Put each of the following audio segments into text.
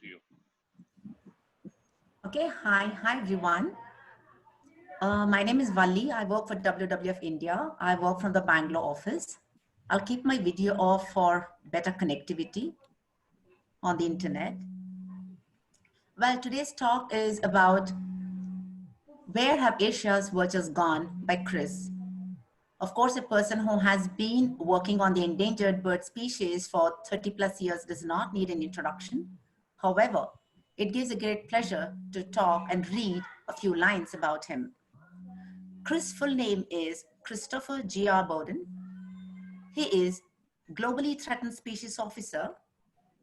to you. Okay, hi everyone. My name is Valli. I work for WWF-India. I work from the Bangalore office. I'll keep my video off for better connectivity on the internet. Well, today's talk is about Where Have Asia's Vultures Gone by Chris. Of course, a person who has been working on the endangered bird species for 30 plus years does not need an introduction. However, it gives a great pleasure to talk and read a few lines about him. Chris' full name is Christopher G.R. Bowden. He is Globally Threatened Species Officer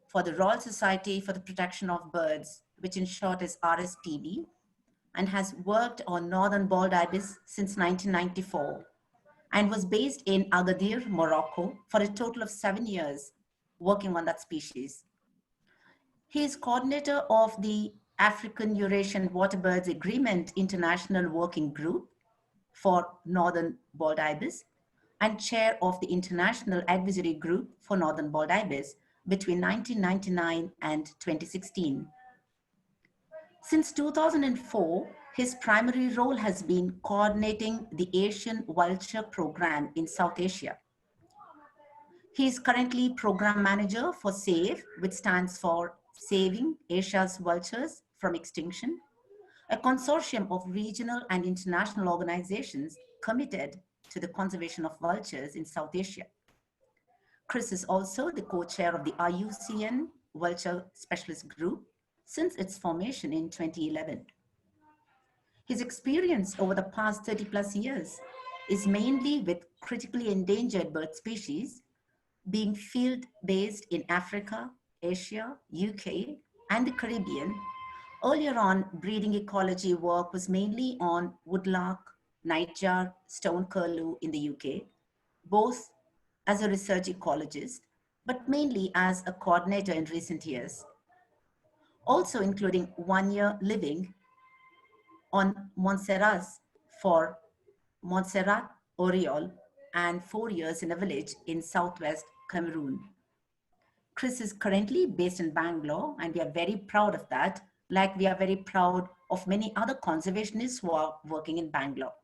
for the Royal Society for the Protection of Birds, which in short is RSPB, and has worked on northern Bald Ibis since 1994 and was based in Agadir, Morocco for a total of 7 years working on that species. He is coordinator of the African Eurasian Waterbirds Agreement International Working Group for Northern Bald Ibis and chair of the International Advisory Group for Northern Bald Ibis between 1999 and 2016. Since 2004, his primary role has been coordinating the Asian Vulture program in South Asia. He is currently program manager for SAVE, which stands for Saving Asia's Vultures from Extinction, a consortium of regional and international organizations committed to the conservation of vultures in South Asia. Chris is also the co-chair of the IUCN Vulture Specialist Group since its formation in 2011. His experience over the past 30 plus years is mainly with critically endangered bird species, being field-based in Africa, Asia, UK, and the Caribbean. Earlier on, breeding ecology work was mainly on woodlark, nightjar, stone curlew in the UK, both as a research ecologist, but mainly as a coordinator in recent years. Also including 1 year living on Montserrat for Montserrat Oriole and 4 years in a village in southwest Cameroon. Chris is currently based in Bangalore, and we are very proud of that, like we are very proud of many other conservationists who are working in Bangalore.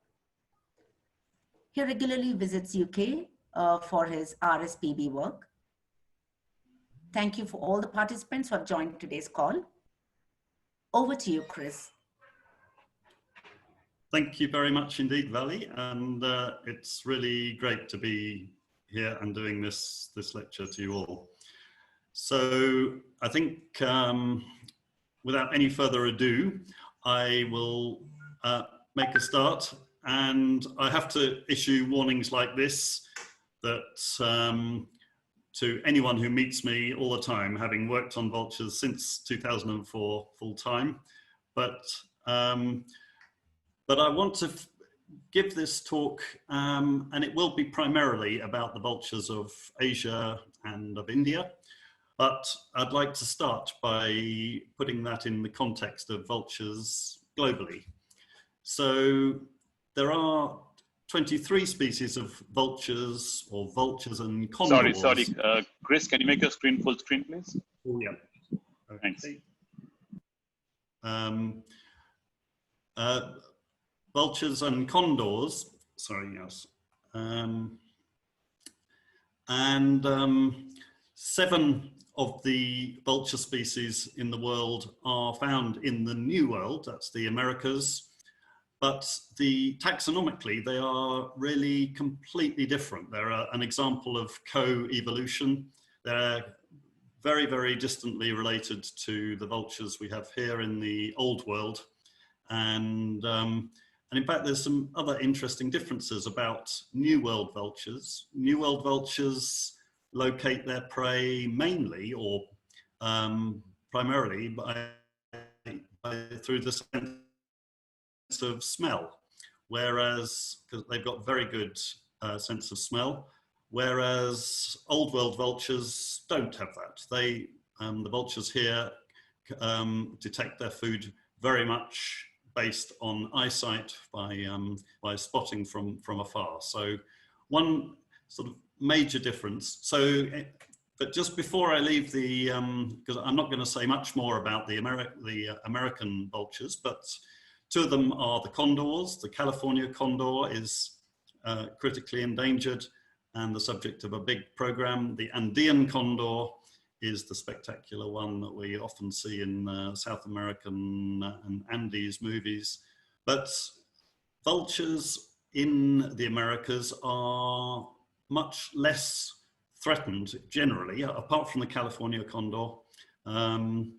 He regularly visits UK for his RSPB work. Thank you for all the participants who have joined today's call. Over to you, Chris. Thank you very much indeed, Valli, and it's really great to be here and doing this lecture to you all. So I think without any further ado, I will make a start, and I have to issue warnings like this that to anyone who meets me all the time, having worked on vultures since 2004 full time, but I want to give this talk, and it will be primarily about the vultures of Asia and of India, but I'd like to start by putting that in the context of vultures globally. So there are 23 species of vultures, or vultures and condors. Sorry, Chris, can you make your screen full screen, please? Oh, yeah. Okay. Thanks. Vultures and condors, sorry, yes. 7 of the vulture species in the world are found in the New World, that's the Americas, but taxonomically they are really completely different. They're an example of co-evolution. They're very, very distantly related to the vultures we have here in the Old World. And in fact, there's some other interesting differences about New World vultures. New World vultures locate their prey mainly or primarily through the sense of smell, whereas, because they've got very good sense of smell, whereas Old World vultures don't have that. They, the vultures here detect their food very much based on eyesight by spotting from afar. So one sort of major difference. So But just before I leave the, because I'm not going to say much more about the American vultures, but two of them are the condors. The California condor is critically endangered and the subject of a big program. The Andean condor is the spectacular one that we often see in South American and Andes movies. But vultures in the Americas are much less threatened generally, apart from the California condor, than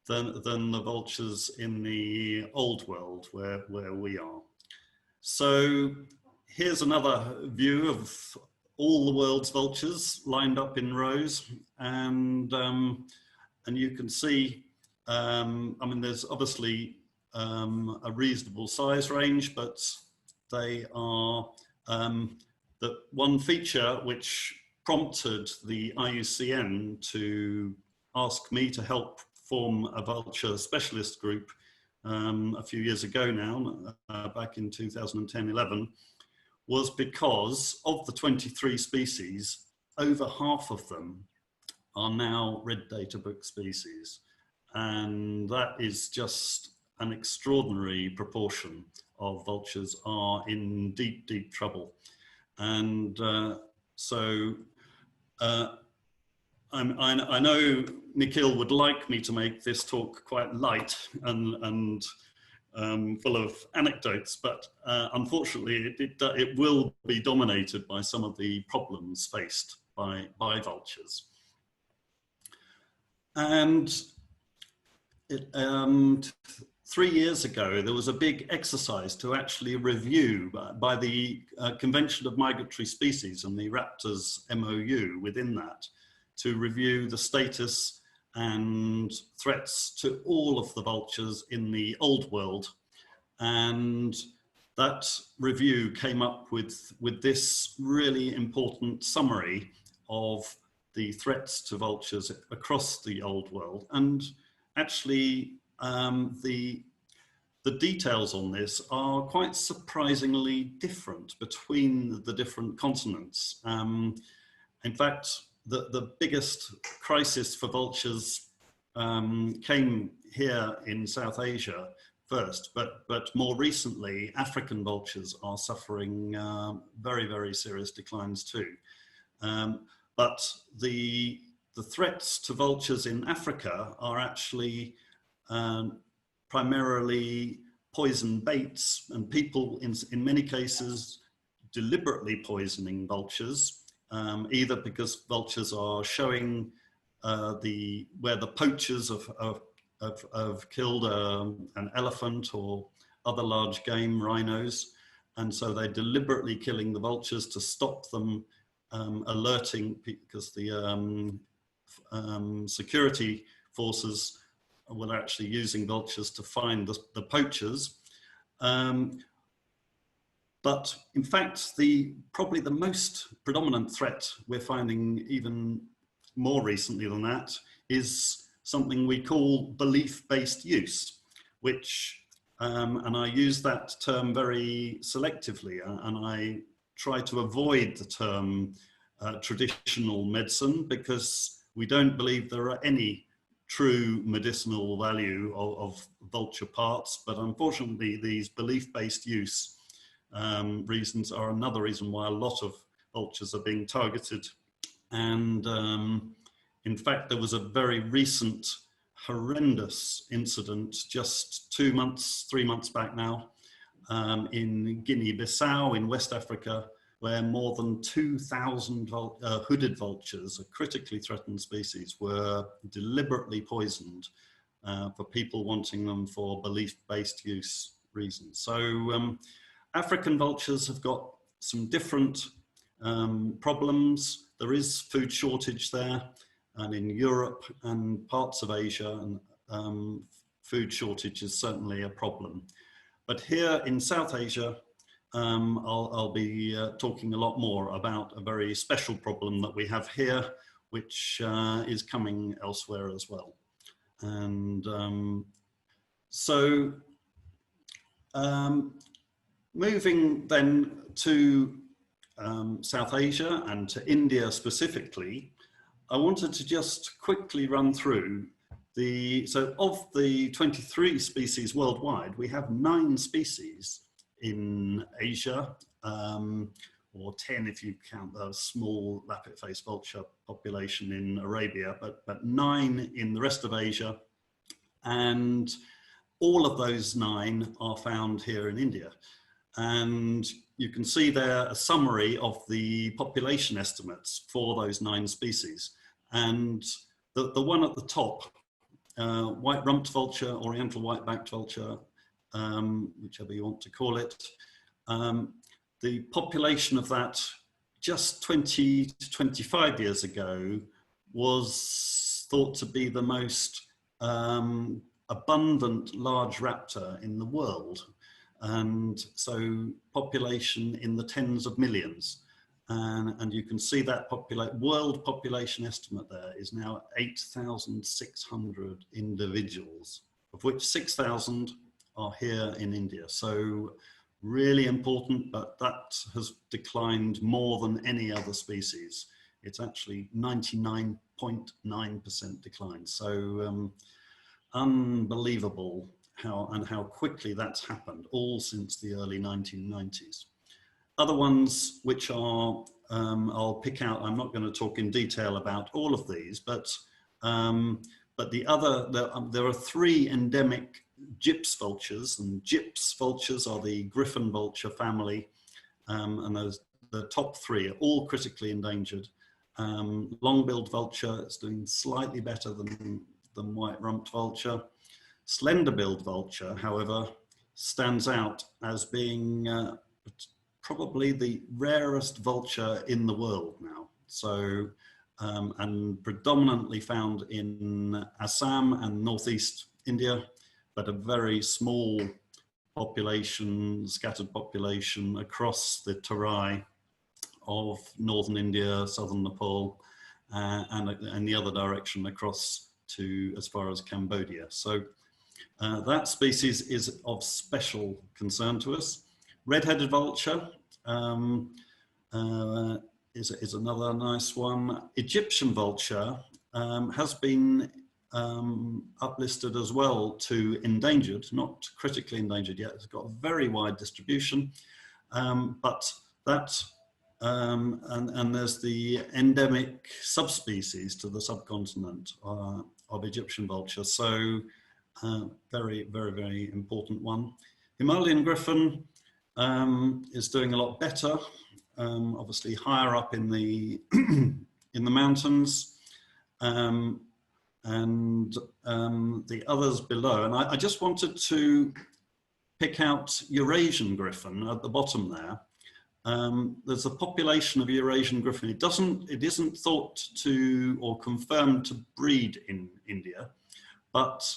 the vultures in the old world where we are. So here's another view of all the world's vultures lined up in rows, and you can see, I mean, there's obviously a reasonable size range, but they are the one feature which prompted the IUCN to ask me to help form a vulture specialist group a few years ago now, back in 2010-11, was because of the 23 species, over half of them are now red data book species. And that is just an extraordinary proportion of vultures are in deep, deep trouble. And I know Nikhil would like me to make this talk quite light and full of anecdotes, but unfortunately it will be dominated by some of the problems faced by vultures. And 3 years ago, there was a big exercise to actually review by the Convention of Migratory Species and the Raptors MOU within that, to review the status and threats to all of the vultures in the old world. And that review came up with this really important summary of the threats to vultures across the old world. And actually, the details on this are quite surprisingly different between the different continents. In fact, the biggest crisis for vultures came here in South Asia first, but more recently, African vultures are suffering very, very serious declines too. But the threats to vultures in Africa are actually primarily poison baits, and people in many cases deliberately poisoning vultures, either because vultures are showing where the poachers have killed an elephant or other large game, rhinos, and so they're deliberately killing the vultures to stop them alerting, because the security forces were actually using vultures to find the poachers. But in fact, probably the most predominant threat we're finding even more recently than that is something we call belief-based use, which, and I use that term very selectively, and I try to avoid the term traditional medicine, because we don't believe there are any true medicinal value of vulture parts, but unfortunately these belief-based use reasons are another reason why a lot of vultures are being targeted. And in fact, there was a very recent horrendous incident just 3 months back now, in Guinea-Bissau in West Africa, where more than 2,000 hooded vultures, a critically threatened species, were deliberately poisoned for people wanting them for belief-based use reasons. So African vultures have got some different problems. There is food shortage there, and in Europe and parts of Asia, and food shortage is certainly a problem. But here in South Asia, I'll be talking a lot more about a very special problem that we have here, which is coming elsewhere as well. And moving then to South Asia and to India specifically, I wanted to just quickly run through so of the 23 species worldwide, we have 9 species in Asia, or 10 if you count the small lappet-faced vulture population in Arabia, but 9 in the rest of Asia, and all of those 9 are found here in India. And you can see there a summary of the population estimates for those 9 species. And the one at the top, white-rumped vulture, oriental white-backed vulture, whichever you want to call it, the population of that just 20 to 25 years ago was thought to be the most abundant large raptor in the world. And so population in the tens of millions. And you can see that world population estimate there is now 8,600 individuals, of which 6,000 are here in India. So really important, but that has declined more than any other species. It's actually 99.9% decline. So unbelievable how quickly that's happened, all since the early 1990s. Other ones which are, I'll pick out, I'm not going to talk in detail about all of these, but there are 3 endemic gyps vultures, and gyps vultures are the griffon vulture family, and the top 3 are all critically endangered. Long-billed vulture is doing slightly better than white-rumped vulture. Slender-billed vulture, however, stands out as being probably the rarest vulture in the world now. So, and predominantly found in Assam and northeast India, but a very small population, scattered population across the Terai of northern India, southern Nepal, and the other direction across to as far as Cambodia. So that species is of special concern to us. Red-headed vulture is another nice one. Egyptian vulture has been uplisted as well to endangered, not critically endangered yet. It's got a very wide distribution, but that and there's the endemic subspecies to the subcontinent of Egyptian vulture. So very, very, very important one. Himalayan griffon is doing a lot better, obviously higher up in the in the mountains, and the others below. And I just wanted to pick out Eurasian griffon at the bottom there. There's a population of Eurasian griffon. It isn't thought to or confirmed to breed in India, but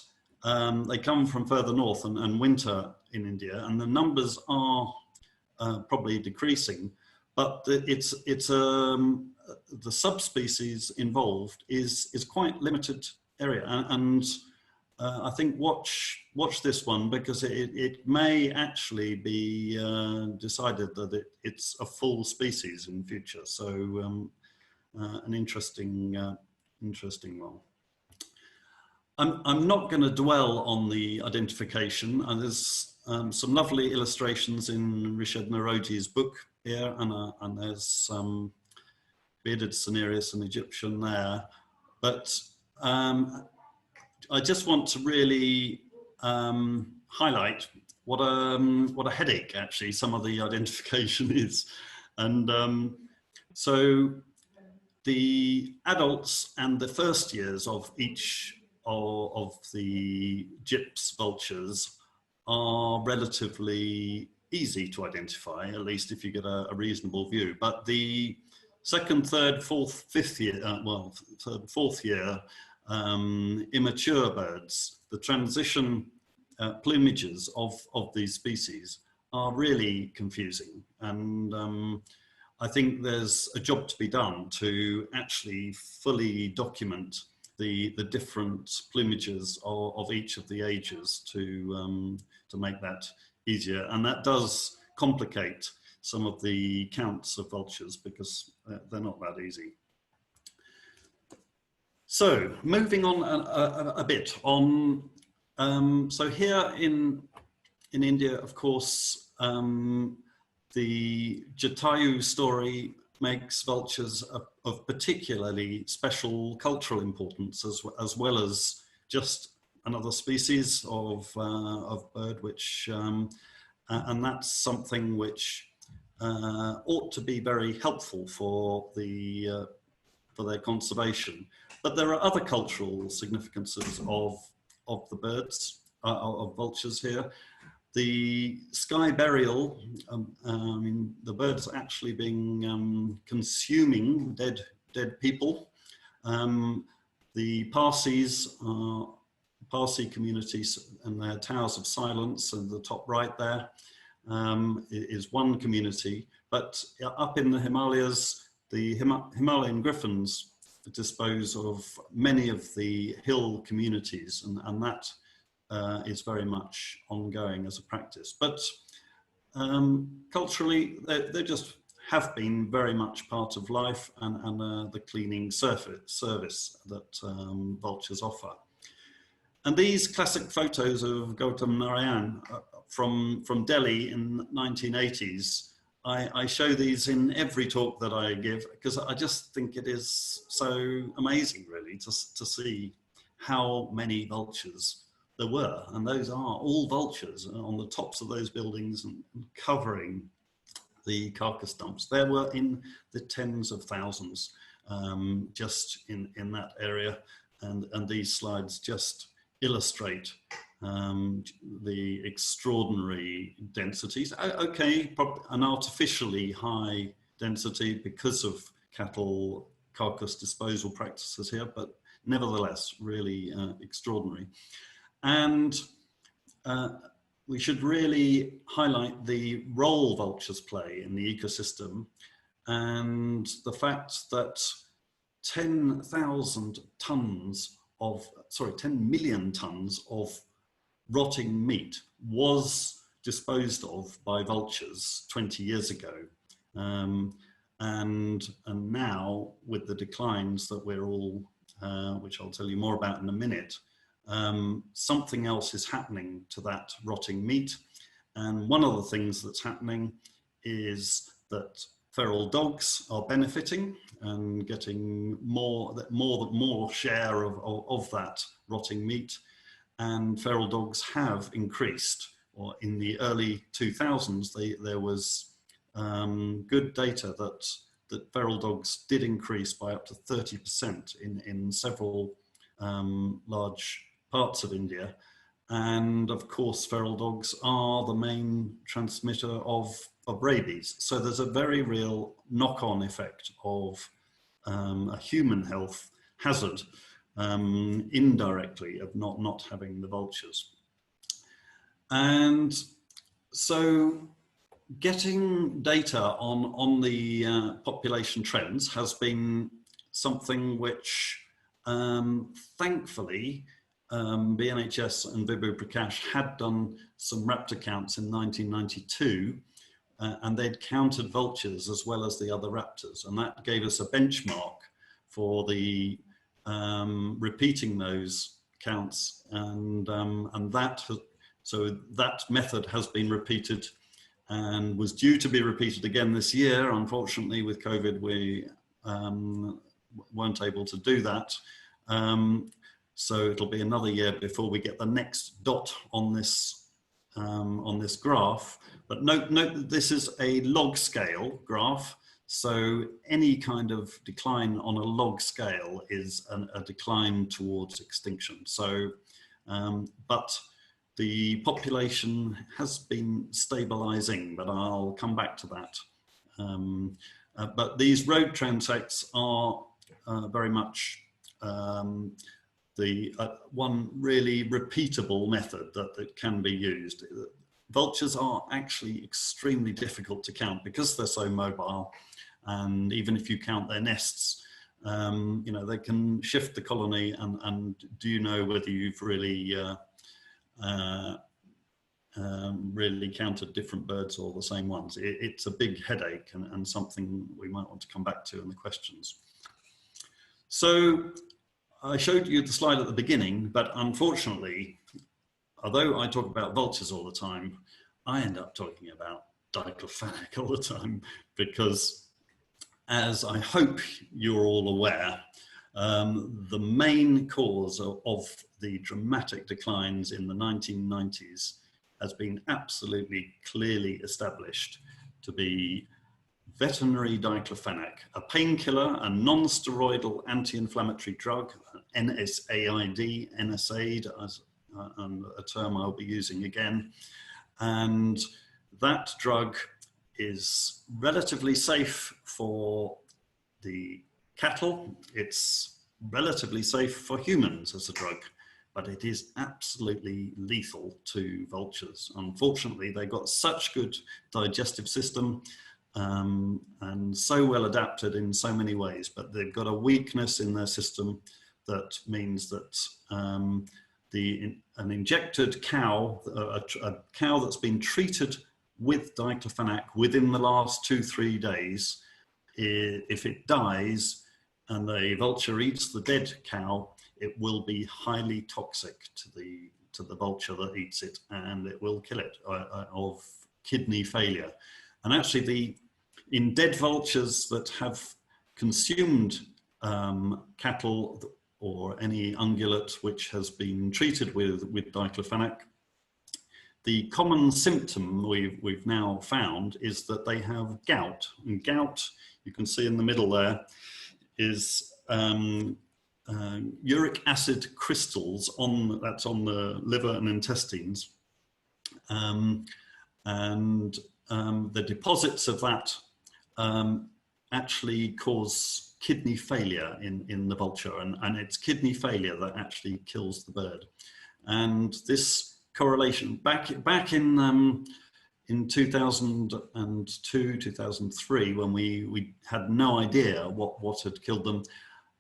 they come from further north and winter in India, and the numbers are probably decreasing. But the subspecies involved is quite limited area, and I think watch this one, because it may actually be decided that it's a full species in future. So an interesting one. I'm not going to dwell on the identification, and there's some lovely illustrations in Rishad Naroji's book here, and there's some bearded Cinereus and Egyptian there, but I just want to really highlight what a headache actually some of the identification is. And so the adults and the first years of each of the gyps vultures are relatively easy to identify, at least if you get a reasonable view. But the second, third, fourth, fifth year, well, third, fourth year immature birds, the transition plumages of these species are really confusing. And I think there's a job to be done to actually fully document the different plumages of each of the ages to make that easier. And that does complicate some of the counts of vultures, because they're not that easy. So moving on a bit on, so here in India, of course, the Jatayu story makes vultures of particularly special cultural importance, as well as just another species of bird, which and that's something which ought to be very helpful for their conservation. But there are other cultural significances of the birds, of vultures here. The sky burial, I mean, the birds actually being consuming dead people. The Parsis, Parsi communities and their towers of silence, and the top right there is one community. But up in the Himalayas, the Himalayan griffons dispose of many of the hill communities, and that is very much ongoing as a practice. But culturally, they just have been very much part of life and the cleaning service that vultures offer. And these classic photos of Gautam Narayan from Delhi in the 1980s, I show these in every talk that I give, because I just think it is so amazing, really, to see how many vultures there were. And those are all vultures on the tops of those buildings and covering the carcass dumps. There were in the tens of thousands just in that area. And these slides just illustrate the extraordinary densities. Okay, an artificially high density because of cattle carcass disposal practices here, but nevertheless, really extraordinary. And we should really highlight the role vultures play in the ecosystem, and the fact that 10 million tons of rotting meat was disposed of by vultures 20 years ago. And now, with the declines that we're all, which I'll tell you more about in a minute, something else is happening to that rotting meat. And one of the things that's happening is that feral dogs are benefiting and getting more share of that rotting meat. And feral dogs have increased, or in the early 2000s, there was good data that feral dogs did increase by up to 30% in several large parts of India. And of course, feral dogs are the main transmitter of rabies. So there's a very real knock-on effect of a human health hazard indirectly of not having the vultures. And so getting data on the population trends has been something which thankfully BNHS and Vibhu Prakash had done some raptor counts in 1992, and they'd counted vultures as well as the other raptors, and that gave us a benchmark for the repeating those counts, and so that method has been repeated and was due to be repeated again this year. Unfortunately, with COVID, we weren't able to do that. So it'll be another year before we get the next dot on this graph. But note that this is a log scale graph. So any kind of decline on a log scale is a decline towards extinction. So, but the population has been stabilizing, but I'll come back to that. But these road transects are very much the one really repeatable method that can be used. Vultures are actually extremely difficult to count because they're so mobile, and even if you count their nests, you know, they can shift the colony, and do you know whether you've really really counted different birds or the same ones? It's a big headache and something we might want to come back to in the questions. So I showed you the slide at the beginning, but unfortunately, although I talk about vultures all the time, I end up talking about diclofenac all the time because, as I hope you're all aware, the main cause of the dramatic declines in the 1990s has been absolutely clearly established to be veterinary diclofenac, a painkiller, a non-steroidal anti-inflammatory drug, NSAID, NSAID, as a term I'll be using again. And that drug is relatively safe for the cattle. It's relatively safe for humans as a drug, but it is absolutely lethal to vultures. Unfortunately, they've got such good digestive system and so well adapted in so many ways, but they've got a weakness in their system that means that an injected cow, a cow that's been treated with diclofenac within the last 2-3 days, if it dies and the vulture eats the dead cow, it will be highly toxic to the vulture that eats it, and it will kill it of kidney failure. And actually, in dead vultures that have consumed cattle or any ungulate which has been treated with diclofenac, the common symptom we've now found is that they have gout. And gout, you can see in the middle there, is uric acid crystals that's on the liver and intestines. The deposits of that actually cause kidney failure in the vulture, and it's kidney failure that actually kills the bird. And this correlation back in 2002, 2003, when we had no idea what had killed them,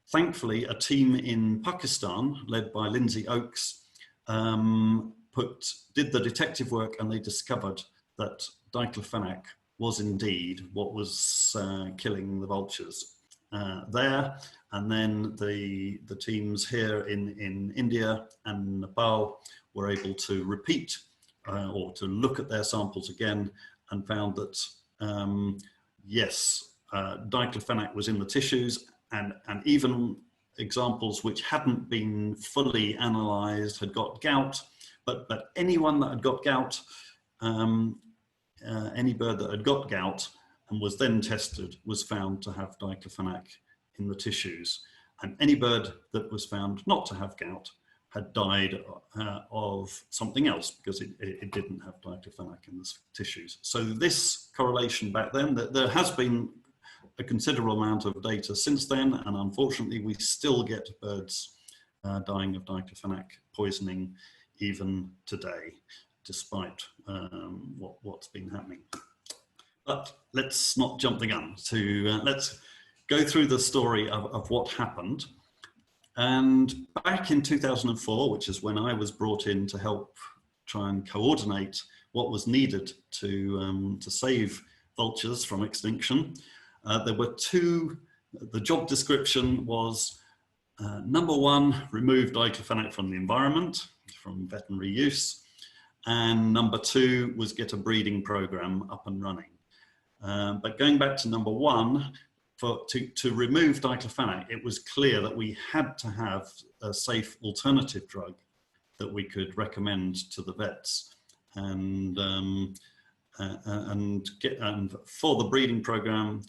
thankfully a team in Pakistan led by Lindsay Oakes did the detective work, and they discovered that diclofenac was indeed what was killing the vultures there. And then the teams here in India and Nepal were able to repeat or to look at their samples again, and found that yes, diclofenac was in the tissues, and even examples which hadn't been fully analysed had got gout, but anyone that had got gout, any bird that had got gout and was then tested was found to have diclofenac in the tissues, and any bird that was found not to have gout had died of something else because it didn't have diclofenac in the tissues. So this correlation back then, there has been a considerable amount of data since then, and unfortunately we still get birds dying of diclofenac poisoning even today, despite what's been happening. But let's not jump the gun. Let's go through the story of what happened. And back in 2004, which is when I was brought in to help try and coordinate what was needed to save vultures from extinction, there were two. The job description was number one, remove diclofenac from the environment, from veterinary use, and number two was get a breeding program up and running. But going back to number one, to remove diclofenac, it was clear that we had to have a safe alternative drug that we could recommend to the vets, and for the breeding program,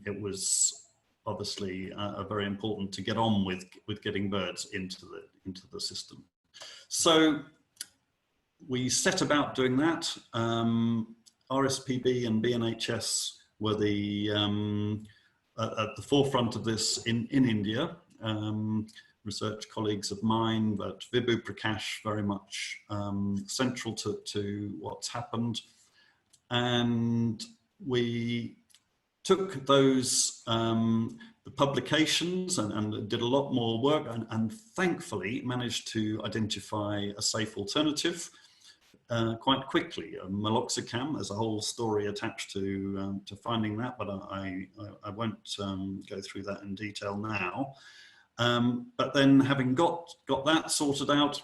it was obviously very important to get on with getting birds into the system. So we set about doing that. RSPB and BNHS were at the forefront of this in India. Research colleagues of mine, but Vibhu Prakash very much central to what's happened. And we took those the publications and did a lot more work, and thankfully managed to identify a safe alternative quite quickly. Meloxicam, there's a whole story attached to finding that, but I won't go through that in detail now. But then having got that sorted out,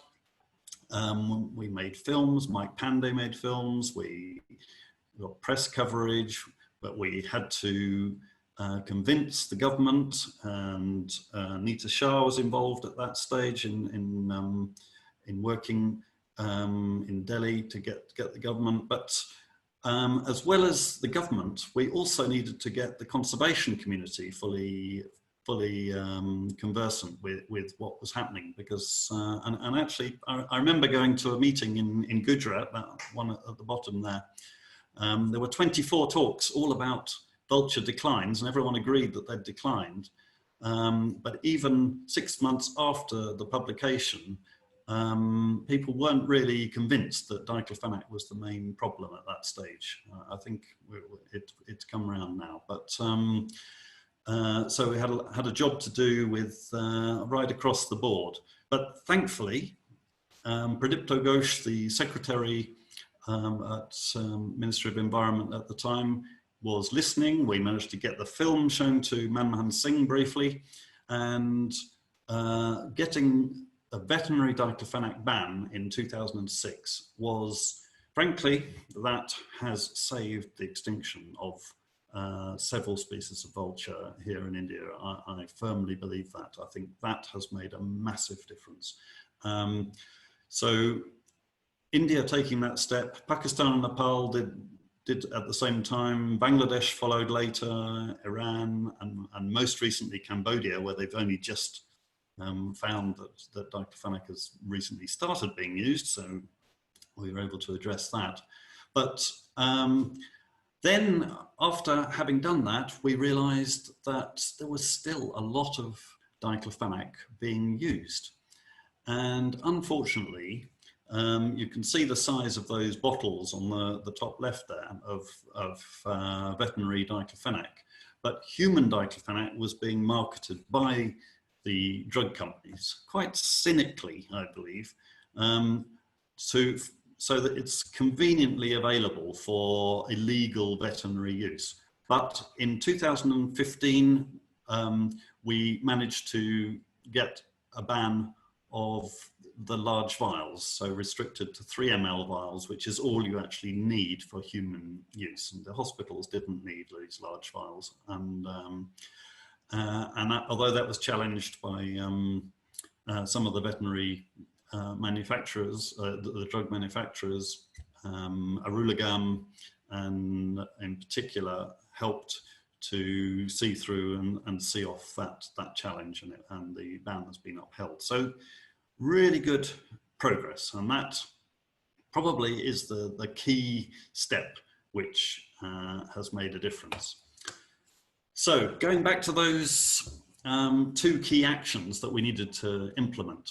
we made films. Mike Pandey made films. We got press coverage, but we had to convince the government, and Nita Shah was involved at that stage in working in Delhi to get the government. But as well as the government, we also needed to get the conservation community fully conversant with what was happening, because and actually I remember going to a meeting in Gujarat, that one at the bottom there. There were 24 talks all about vulture declines, and everyone agreed that they'd declined. But even 6 months after the publication, people weren't really convinced that diclofenac was the main problem at that stage. I think it's come around now, but so we had a job to do with right across the board. But thankfully, Pradipto Ghosh, the secretary at Ministry of Environment at the time, was listening. We managed to get the film shown to Manmohan Singh briefly, and getting a veterinary diclofenac ban in 2006 was, frankly, that has saved the extinction of several species of vulture here in India. I firmly believe that. I think that has made a massive difference. So India taking that step, Pakistan and Nepal did at the same time, Bangladesh followed later, Iran, and most recently Cambodia, where they've only just found that diclofenac has recently started being used, so we were able to address that. But then after having done that, we realized that there was still a lot of diclofenac being used. And unfortunately, you can see the size of those bottles on the top left there of veterinary diclofenac. But human diclofenac was being marketed by the drug companies, quite cynically, I believe, so that it's conveniently available for illegal veterinary use. But in 2015, we managed to get a ban of the large vials, so restricted to 3 ml vials, which is all you actually need for human use. And the hospitals didn't need these large vials. And although that was challenged by some of the veterinary manufacturers, the drug manufacturers, Arulagam, and in particular, helped to see through and see off that challenge, and the ban has been upheld. So really good progress, and that probably is the key step which has made a difference. So going back to those 2 key actions that we needed to implement.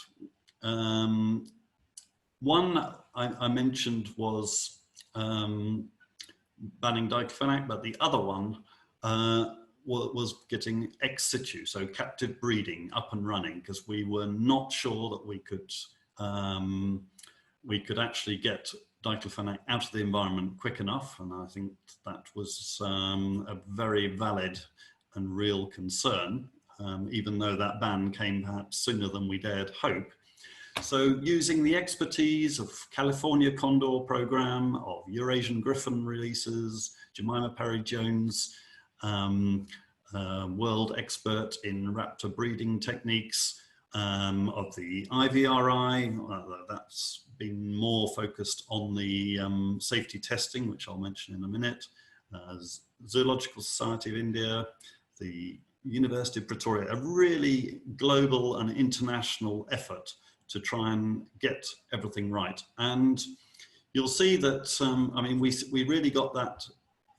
One I mentioned was banning diclofenac, but the other one was getting ex-situ, so captive breeding, up and running, because we were not sure that we could actually get diclofenac out of the environment quick enough, and I think that was a very valid and real concern, even though that ban came perhaps sooner than we dared hope. So using the expertise of California Condor program, of Eurasian Griffon releases, Jemima Parry-Jones, world expert in raptor breeding techniques, of the IVRI, that's been more focused on the safety testing, which I'll mention in a minute, Zoological Society of India, the University of Pretoria, a really global and international effort to try and get everything right. And you'll see that, I mean, we really got that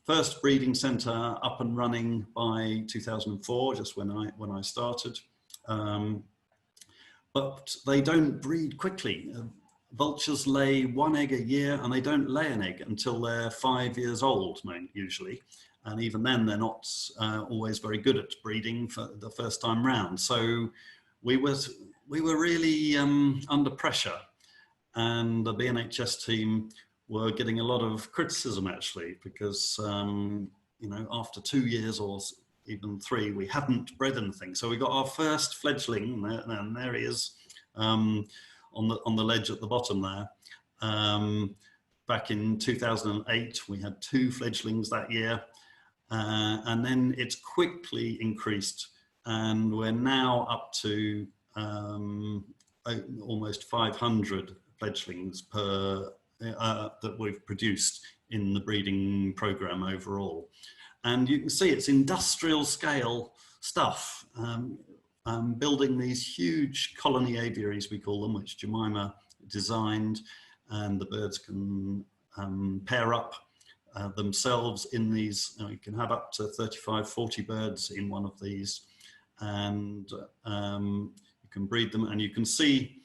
first breeding center up and running by 2004, just when I started. But they don't breed quickly. Vultures lay 1 egg a year, and they don't lay an egg until they're 5 years old, usually. And even then, they're not always very good at breeding for the first time round. So we were really under pressure, and the BNHS team were getting a lot of criticism, actually, because you know, after 2 years or even 3, we hadn't bred anything. So we got our first fledgling, and there he is, on the ledge at the bottom there. Back in 2008, we had 2 fledglings that year, and then it's quickly increased, and we're now up to almost 500 fledglings per that we've produced in the breeding program overall. And you can see it's industrial scale stuff, building these huge colony aviaries, we call them, which Jemima designed, and the birds can pair up themselves in these. You can have up to 35, 40 birds in one of these, and you can breed them, and you can see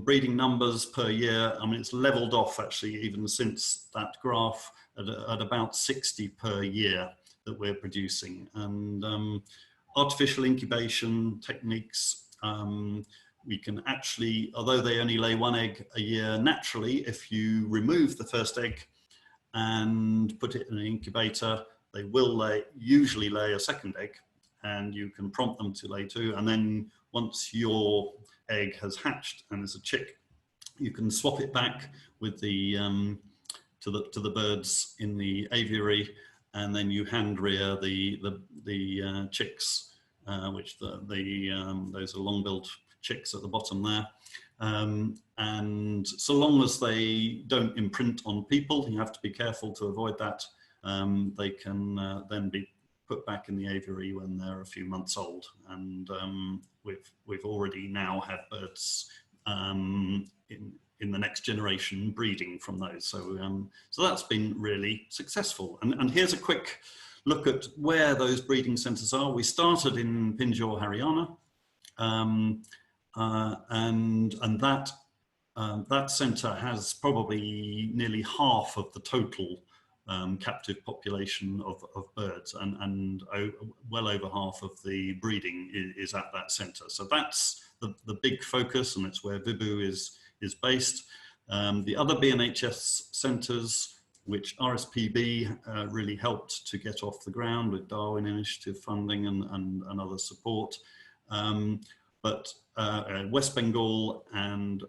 breeding numbers per year. I mean, it's leveled off actually even since that graph at about 60 per year that we're producing. And artificial incubation techniques, we can actually, although they only lay 1 egg a year naturally, if you remove the first egg and put it in an incubator, they will usually lay a second egg, and you can prompt them to lay 2. And then once your egg has hatched and is a chick, you can swap it back with the to the birds in the aviary, and then you hand rear the chicks, which those are long-billed chicks at the bottom there. And so long as they don't imprint on people, you have to be careful to avoid that. They can then be put back in the aviary when they're a few months old, and we've already now had birds in the next generation breeding from those. So that's been really successful. And here's a quick look at where those breeding centres are. We started in Pinjore, Haryana, and that centre has probably nearly half of the total captive population of birds, and well over half of the breeding is at that centre. So that's the big focus, and it's where Vibhu is based. The other BNHS centres, which RSPB really helped to get off the ground with Darwin Initiative funding and other support. But West Bengal and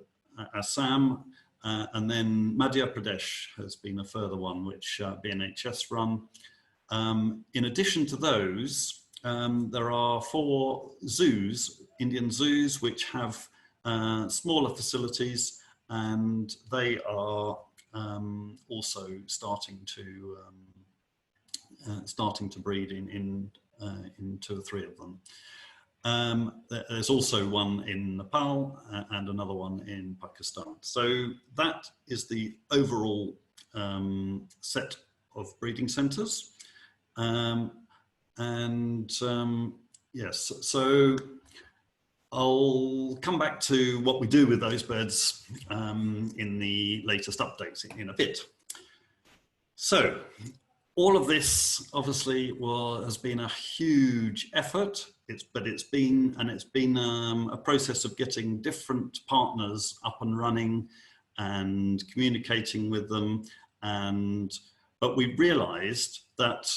Assam, and then Madhya Pradesh has been a further one which BNHS run. In addition to those, there are 4 zoos, Indian zoos, which have smaller facilities, and they are also starting to breed in 2 or 3 of them. There's also one in Nepal and another one in Pakistan. So that is the overall set of breeding centres. Yes, so I'll come back to what we do with those birds in the latest updates in a bit. So all of this obviously has been a huge effort. But it's been a process of getting different partners up and running and communicating with them. But we realised that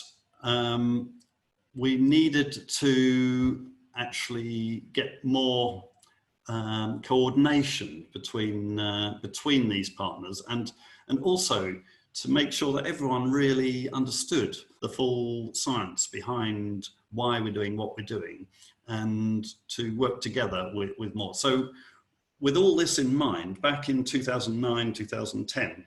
we needed to actually get more coordination between these partners, and also to make sure that everyone really understood the full science behind why we're doing what we're doing, and to work together with more. So with all this in mind, back in 2009, 2010,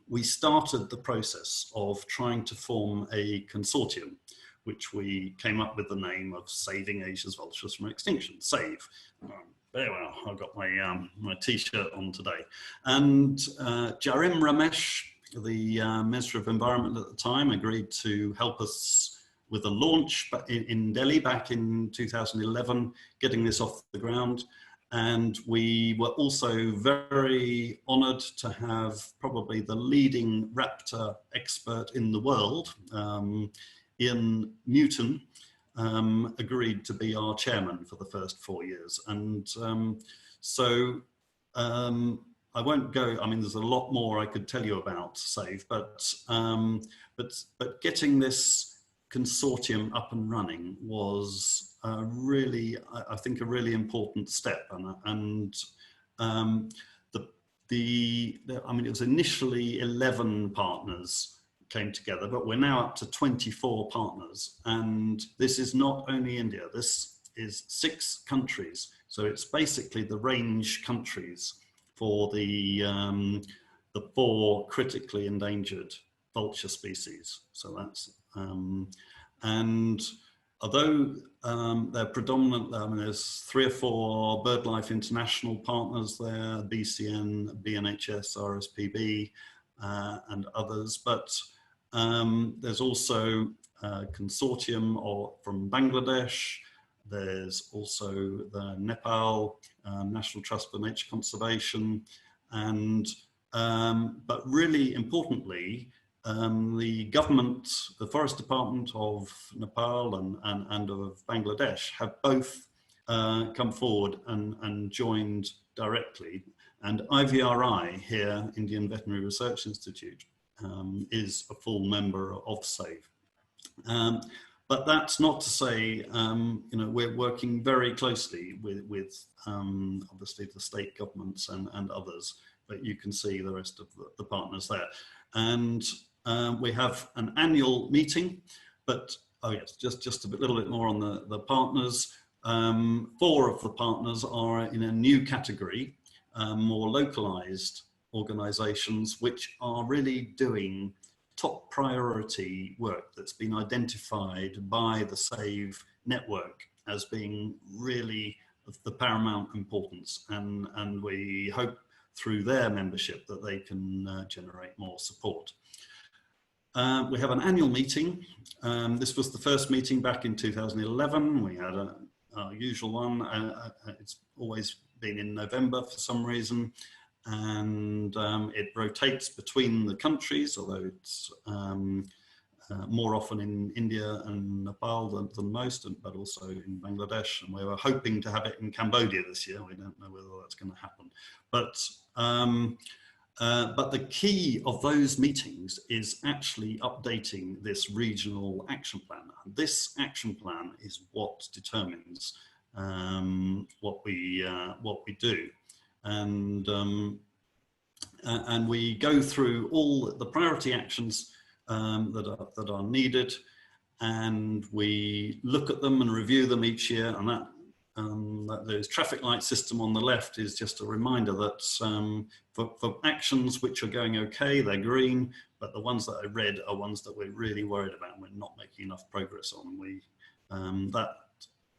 we started the process of trying to form a consortium, which we came up with the name of Saving Asia's Vultures from Extinction, SAVE. There we are, I've got my t-shirt on today. And Jarim Ramesh, the Minister of Environment at the time, agreed to help us with a launch in Delhi back in 2011, getting this off the ground. And we were also very honoured to have probably the leading raptor expert in the world, Ian Newton, agreed to be our chairman for the first 4 years. And I won't go, I mean, there's a lot more I could tell you about SAVE, but getting this consortium up and running was really, I think, a really important step. And I mean, it was initially 11 partners came together, but we're now up to 24 partners. And this is not only India, this is 6 countries. So it's basically the range countries for the 4 critically endangered vulture species. So that's, and although they're predominant, I mean, there's 3 or 4 BirdLife international partners there, BCN, BNHS, RSPB, and others, but there's also a consortium from Bangladesh. There's also the Nepal National Trust for Nature Conservation, and but really importantly, the government, the Forest Department of Nepal and of Bangladesh have both come forward and joined directly. And IVRI here, Indian Veterinary Research Institute, is a full member of SAVE. But that's not to say, you know, we're working very closely with obviously the state governments and others, but you can see the rest of the partners there. And we have an annual meeting, but, oh yes, just a little bit more on the partners. 4 of the partners are in a new category, more localized organizations, which are really doing top priority work that's been identified by the SAVE network as being really of the paramount importance. And we hope through their membership that they can generate more support. We have an annual meeting. This was the first meeting back in 2011. We had our usual one. It's always been in November for some reason. And it rotates between the countries, although it's more often in India and Nepal than most, but also in Bangladesh. And we were hoping to have it in Cambodia this year. We don't know whether that's going to happen. But the key of those meetings is actually updating this regional action plan. And this action plan is what determines what we do. And we go through all the priority actions that are needed, and we look at them and review them each year. And that those traffic light system on the left is just a reminder that for actions which are going okay, they're green, but the ones that are red are ones that we're really worried about and we're not making enough progress on. We that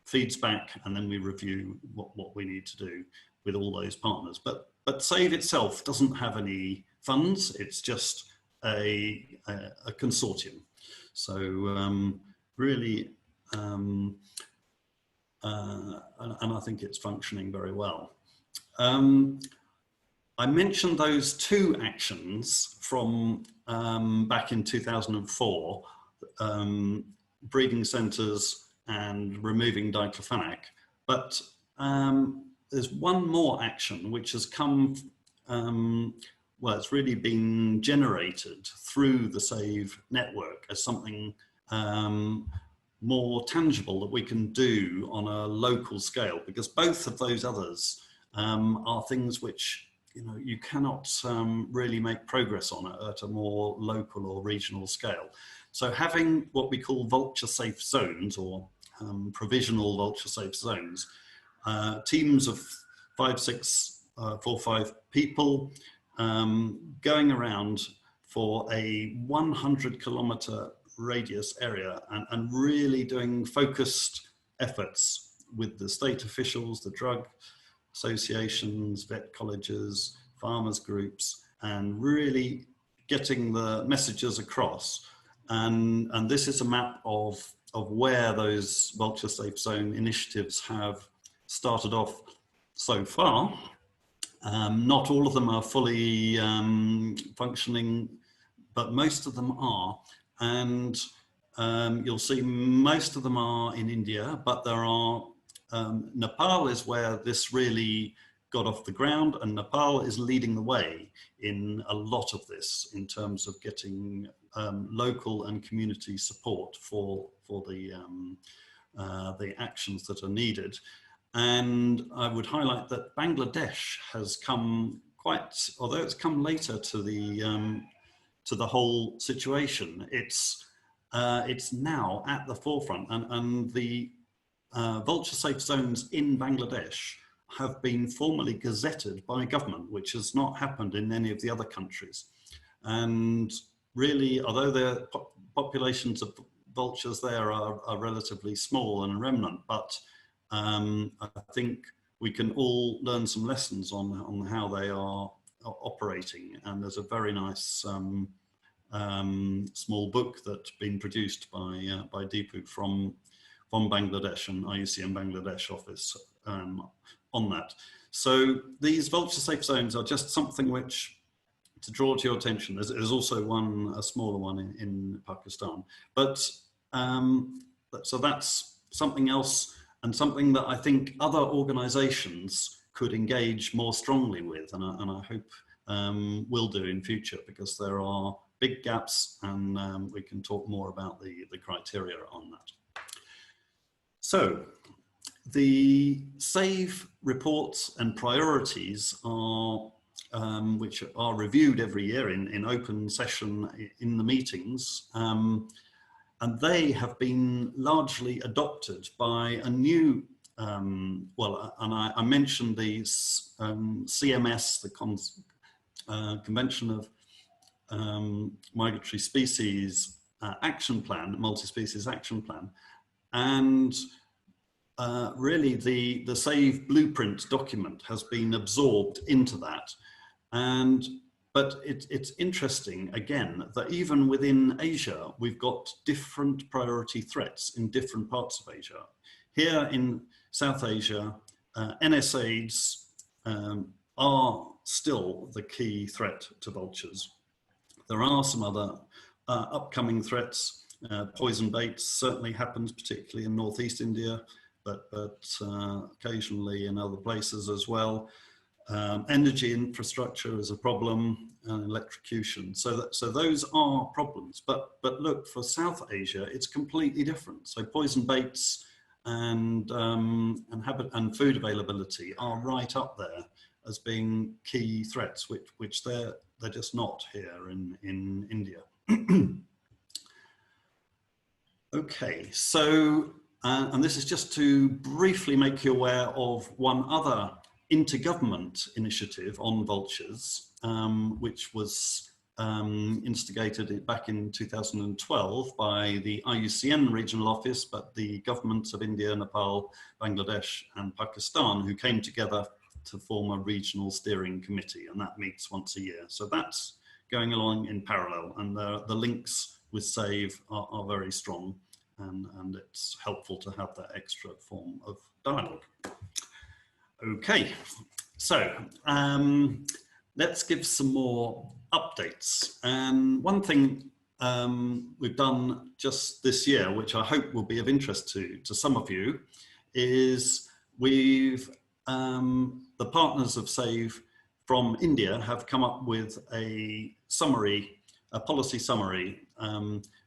feeds back, and then we review what we need to do with all those partners. But SAVE itself doesn't have any funds. It's just a consortium. So really, and I think it's functioning very well. I mentioned those 2 actions from back in 2004, breeding centres and removing diclofenac, but there's one more action which has come, well, it's really been generated through the SAVE network as something more tangible that we can do on a local scale, because both of those others are things which, you know, you cannot really make progress on at a more local or regional scale. So having what we call vulture safe zones, or provisional vulture safe zones, teams of 5, 6, 4, 5 people going around for a 100-kilometer radius area and really doing focused efforts with the state officials, the drug associations, vet colleges, farmers groups, and really getting the messages across. And this is a map of where those vulture safe zone initiatives have started off so far. Not all of them are fully functioning, but most of them are. And you'll see most of them are in India, but there are, Nepal is where this really got off the ground, and Nepal is leading the way in a lot of this in terms of getting local and community support for the actions that are needed. And I would highlight that Bangladesh has come quite, although it's come later to the whole situation, it's now at the forefront, and the vulture safe zones in Bangladesh have been formally gazetted by government, which has not happened in any of the other countries. And really, although the populations of vultures there are relatively small and a remnant, but I think we can all learn some lessons on how they are operating. And there's a very nice small book that's been produced by Deepu from Bangladesh and IUCN Bangladesh office on that. So these vulture safe zones are just something which, to draw to your attention, there's also a smaller one in Pakistan. But so that's something else, and something that I think other organizations could engage more strongly with, and I hope will do in future, because there are big gaps, and we can talk more about the criteria on that. So the SAVE reports and priorities are which are reviewed every year in open session in the meetings, and they have been largely adopted by a new, well, and I mentioned the CMS, the Convention of Migratory Species Action Plan, Multi-Species Action Plan, and really the SAVE blueprint document has been absorbed into that. But it's interesting, again, that even within Asia, we've got different priority threats in different parts of Asia. Here in South Asia, NSAIDs are still the key threat to vultures. There are some other upcoming threats. Poison baits certainly happens, particularly in northeast India, but occasionally in other places as well. Energy infrastructure is a problem, and electrocution. So those are problems. But look, for South Asia, it's completely different. So poison baits and food availability are right up there as being key threats, which they're just not here in India. Okay, so and this is just to briefly make you aware of one other intergovernment initiative on vultures, which was instigated back in 2012 by the IUCN regional office, but the governments of India, Nepal, Bangladesh and Pakistan, who came together to form a regional steering committee, and that meets once a year. So that's going along in parallel, and the links with SAVE are very strong, and it's helpful to have that extra form of dialogue. Okay, so let's give some more updates. And one thing we've done just this year, which I hope will be of interest to some of you, is we've, the partners of SAVE from India have come up with a summary, a policy summary.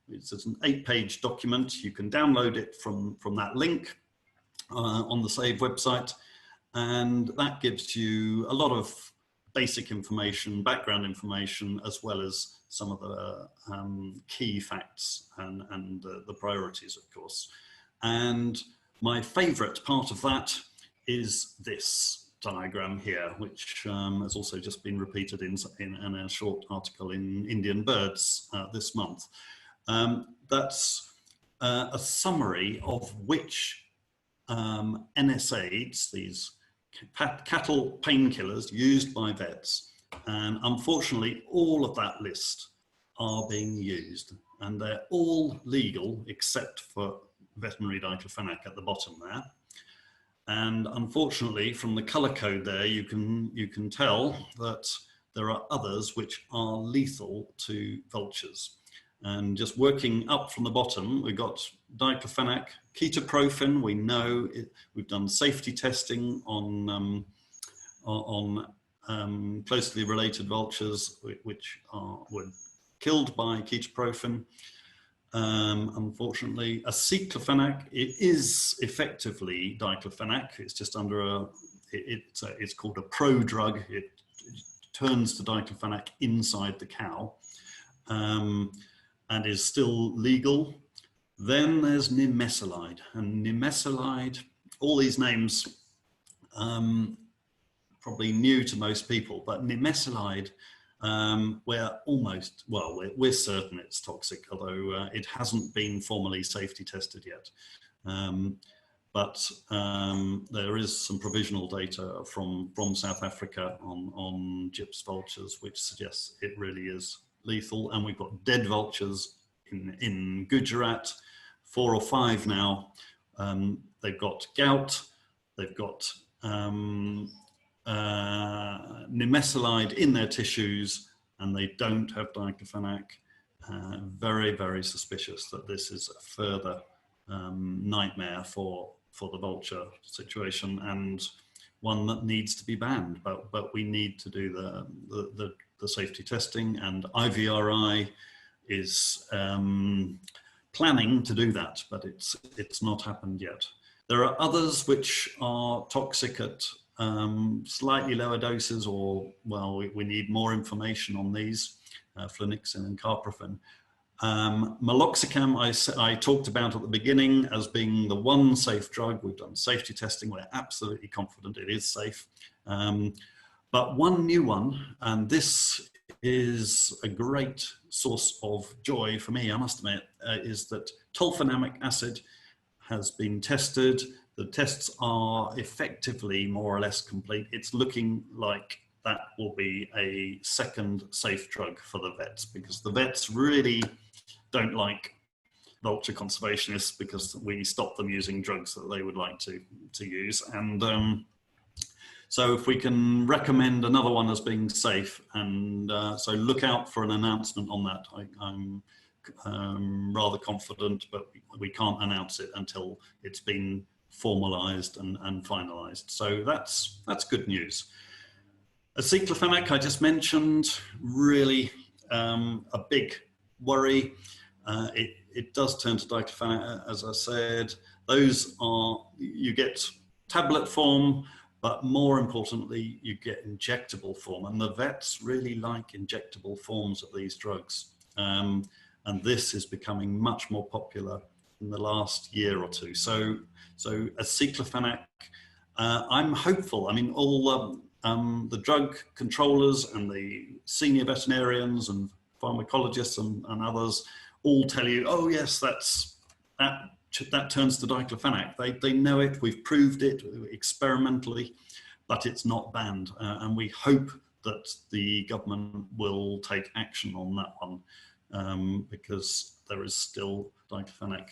It's an 8-page document. You can download it from that link on the SAVE website. And that gives you a lot of basic information, background information, as well as some of the key facts and the priorities, of course. And my favorite part of that is this diagram here, which has also just been repeated in a short article in Indian Birds this month. That's a summary of which NSAIDs, these cattle painkillers used by vets, and unfortunately all of that list are being used, and they're all legal except for veterinary diclofenac at the bottom there. And unfortunately, from the color code there, you can tell that there are others which are lethal to vultures. And just working up from the bottom, we've got diclofenac, ketoprofen. We know we've done safety testing on on closely related vultures which were killed by ketoprofen. Unfortunately, Aceclofenac, it is effectively diclofenac. It's just under it's called a prodrug. It turns to diclofenac inside the cow and is still legal. Then there's nimesulide, and nimesulide, all these names probably new to most people, but nimesulide, we're certain it's toxic, although it hasn't been formally safety tested yet. But there is some provisional data from South Africa on gyps vultures, which suggests it really is lethal. And we've got dead vultures in Gujarat, 4 or 5 now. They've got gout, they've got nimesulide in their tissues, and they don't have diclofenac. Very, very suspicious that this is a further nightmare for the vulture situation, and one that needs to be banned. But we need to do the safety testing, and IVRI is planning to do that, but it's not happened yet. There are others which are toxic at slightly lower doses, or well, we need more information on these, flunixin and carprofen. Meloxicam, I talked about at the beginning as being the one safe drug. We've done safety testing. We're absolutely confident it is safe. But one new one, and this is a great source of joy for me, I must admit, is that tolfenamic acid has been tested. The tests are effectively more or less complete. It's looking like that will be a second safe drug for the vets, because the vets really don't like vulture conservationists because we stop them using drugs that they would like to use. And so if we can recommend another one as being safe, and so look out for an announcement on that. I'm rather confident, but we can't announce it until it's been formalized and finalized. So that's good news. Aceclofenac, I just mentioned, really a big worry. It does turn to diclofenac, as I said. Those are, you get tablet form, but more importantly, you get injectable form. And the vets really like injectable forms of these drugs. And this is becoming much more popular in the last year or two. So Aceclofenac, I'm hopeful. I mean, all the drug controllers and the senior veterinarians and pharmacologists and others all tell you, oh yes, that turns to diclofenac. They know it, we've proved it experimentally, but it's not banned. And we hope that the government will take action on that one, because there is still diclofenac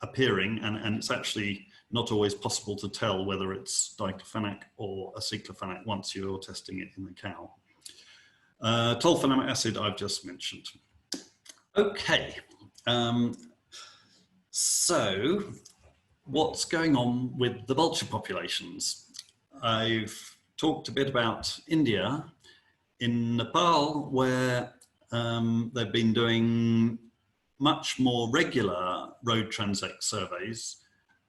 appearing, and it's actually not always possible to tell whether it's diclofenac or Aceclofenac once you're testing it in the cow. Tolfenamic acid I've just mentioned. Okay, so what's going on with the vulture populations? I've talked a bit about India. In Nepal, where they've been doing much more regular road transect surveys,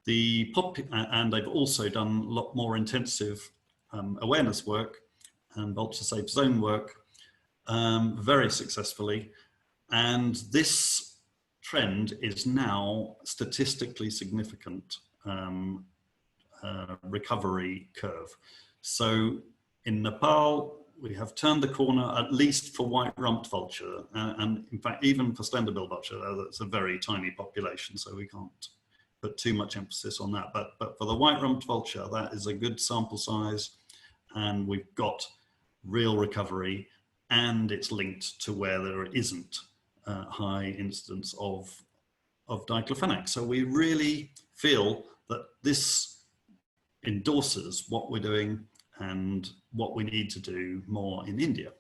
and they've also done a lot more intensive awareness work and vulture safe zone work very successfully. And this trend is now statistically significant recovery curve. So in Nepal, we have turned the corner, at least for white-rumped vulture, and in fact, even for slender-billed vulture, that's a very tiny population, so we can't put too much emphasis on that. But for the white-rumped vulture, that is a good sample size, and we've got real recovery, and it's linked to where there isn't high incidence of diclofenac. So we really feel that this endorses what we're doing and what we need to do more in India.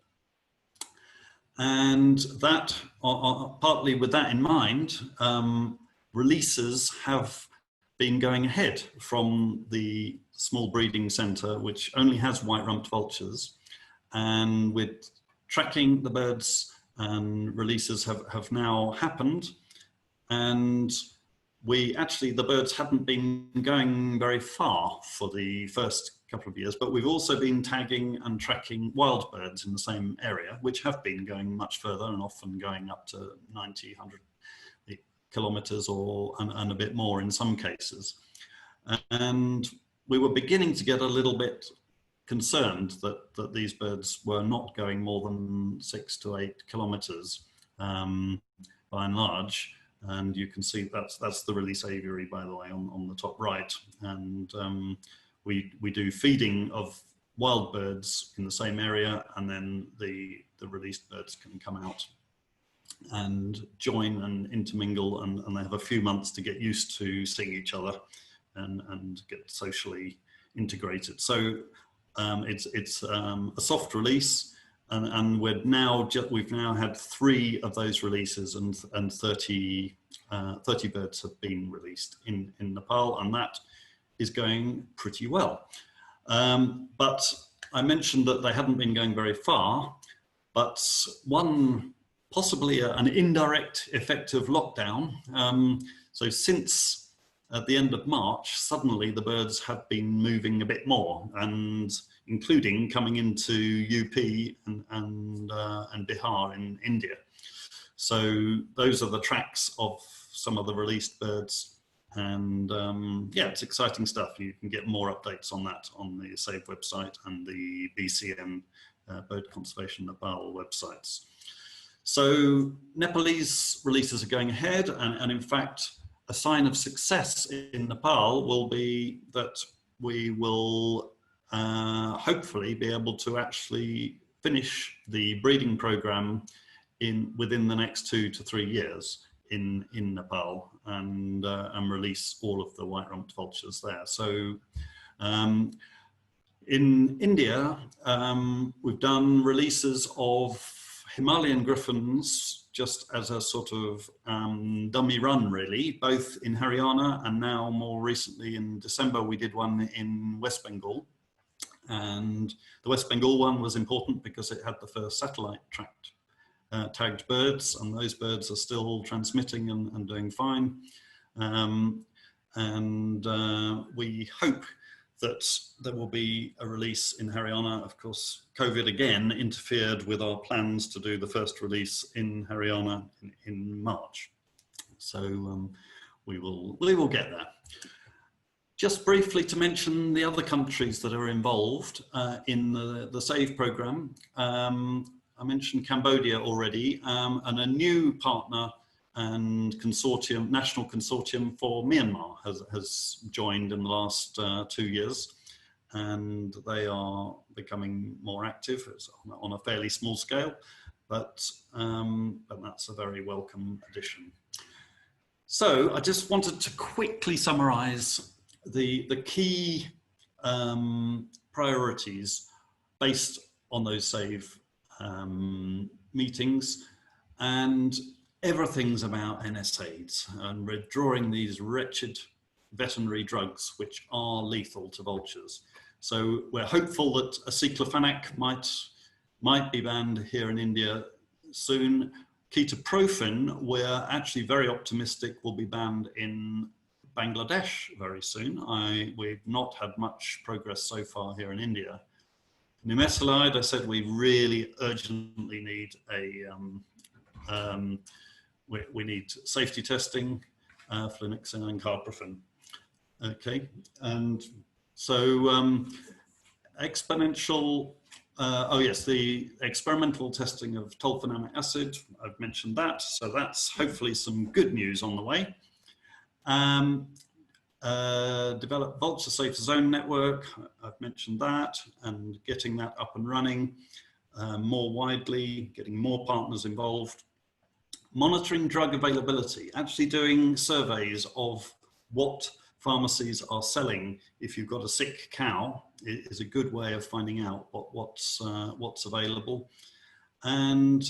And that, partly with that in mind, releases have been going ahead from the small breeding centre, which only has white-rumped vultures, and with tracking the birds, and releases have now happened. And the birds hadn't been going very far for the first couple of years, but we've also been tagging and tracking wild birds in the same area, which have been going much further and often going up to 90, 100 kilometers and a bit more in some cases. And we were beginning to get a little bit concerned that these birds were not going more than 6 to 8 kilometers by and large. And you can see that's the release aviary, by the way, on the top right. And we do feeding of wild birds in the same area, and then the released birds can come out and join and intermingle, and they have a few months to get used to seeing each other and get socially integrated. So it's a soft release, and we've now had 3 of those releases, and 30 birds have been released in Nepal, and that is going pretty well. But I mentioned that they hadn't been going very far, but possibly an indirect effect of lockdown. So since at the end of March, suddenly the birds have been moving a bit more, and including coming into UP and Bihar in India. So those are the tracks of some of the released birds. And yeah, it's exciting stuff. You can get more updates on that on the SAVE website and the BCN Bird Conservation Nepal websites. So Nepalese releases are going ahead, and in fact, a sign of success in Nepal will be that we will hopefully be able to actually finish the breeding program within the next 2 to 3 years in Nepal, and release all of the white-rumped vultures there. So in India, we've done releases of Himalayan griffons just as a sort of dummy run, really, both in Haryana, and now more recently in December we did one in West Bengal. And the West Bengal one was important because it had the first satellite tagged birds, and those birds are still transmitting and doing fine. We hope that there will be a release in Haryana. Of course, COVID again interfered with our plans to do the first release in Haryana in March. So we will get there. Just briefly to mention the other countries that are involved in the SAVE program. I mentioned Cambodia already, and a new partner and consortium, national consortium for Myanmar has joined in the last 2 years, and they are becoming more active. It's on a fairly small scale, but that's a very welcome addition. So I just wanted to quickly summarize the key priorities based on those SAVE meetings, and everything's about NSAIDs, and we're drawing these wretched veterinary drugs which are lethal to vultures. So we're hopeful that Aceclofenac might be banned here in India soon. Ketoprofen, we're actually very optimistic will be banned in Bangladesh very soon. We've not had much progress so far here in India. Nimesulide, I said we really urgently need we need safety testing, flunixin and carprofen. Okay, and so exponential, oh yes, the experimental testing of tolfenamic acid, I've mentioned that, so that's hopefully some good news on the way. Develop Vulture Safe Zone Network, I've mentioned that, and getting that up and running more widely, getting more partners involved. Monitoring drug availability, actually doing surveys of what pharmacies are selling if you've got a sick cow is a good way of finding out what's available. And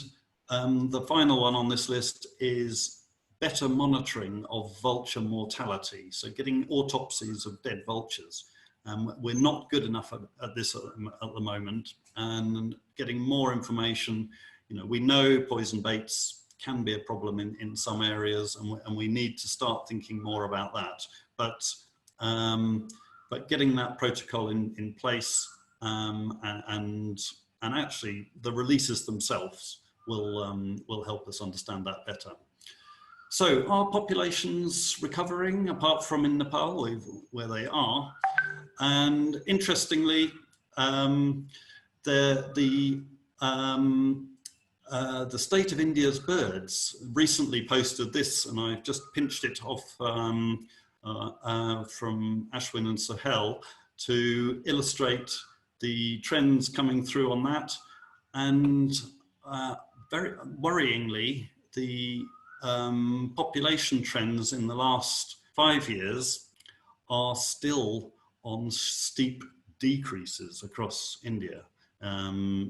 the final one on this list is better monitoring of vulture mortality. So getting autopsies of dead vultures. We're not good enough at this at the moment, and getting more information. You know, we know poison baits can be a problem in some areas, and we need to start thinking more about that. But getting that protocol in place, and actually the releases themselves will help us understand that better. So are populations recovering apart from in Nepal, where they are? And interestingly, the state of India's birds recently posted this, and I've just pinched it off from Ashwin and Sahel to illustrate the trends coming through on that. And very worryingly, the population trends in the last 5 years are still on steep decreases across India.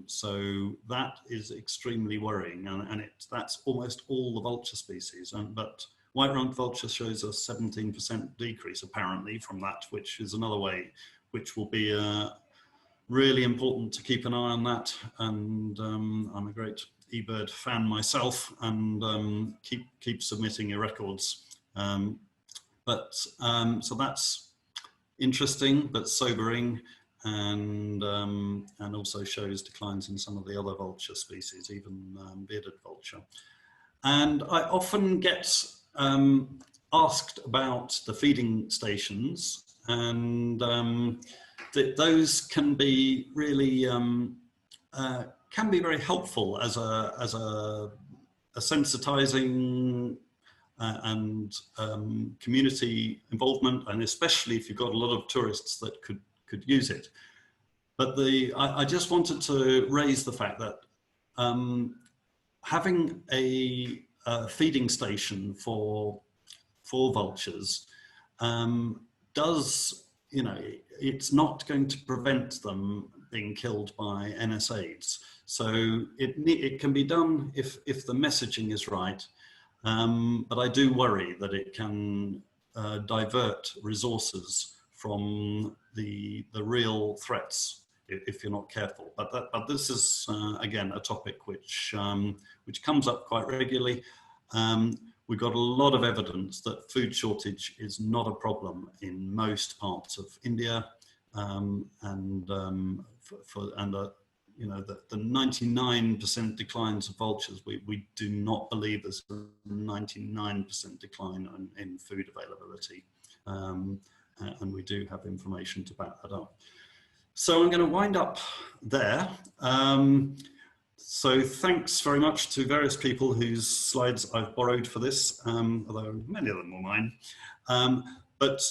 So that is extremely worrying, and that's almost all the vulture species. But white-rumped vulture shows a 17% decrease apparently from that, which is another way which will be really important to keep an eye on that. And I'm a great eBird fan myself, and keep submitting your records. So that's interesting but sobering, and also shows declines in some of the other vulture species, even bearded vulture. And I often get asked about the feeding stations, and those can be really can be very helpful as a sensitizing and community involvement, and especially if you've got a lot of tourists that could use it. But I just wanted to raise the fact that having a feeding station for vultures does, you know, it's not going to prevent them being killed by NSAIDs. So it can be done if the messaging is right. But I do worry that it can divert resources from the real threats if you're not careful. But this is again a topic which comes up quite regularly. We've got a lot of evidence that food shortage is not a problem in most parts of India, you know, the 99% declines of vultures, we do not believe there's a 99% decline in food availability. And we do have information to back that up. So I'm going to wind up there. So thanks very much to various people whose slides I've borrowed for this, although many of them were mine. But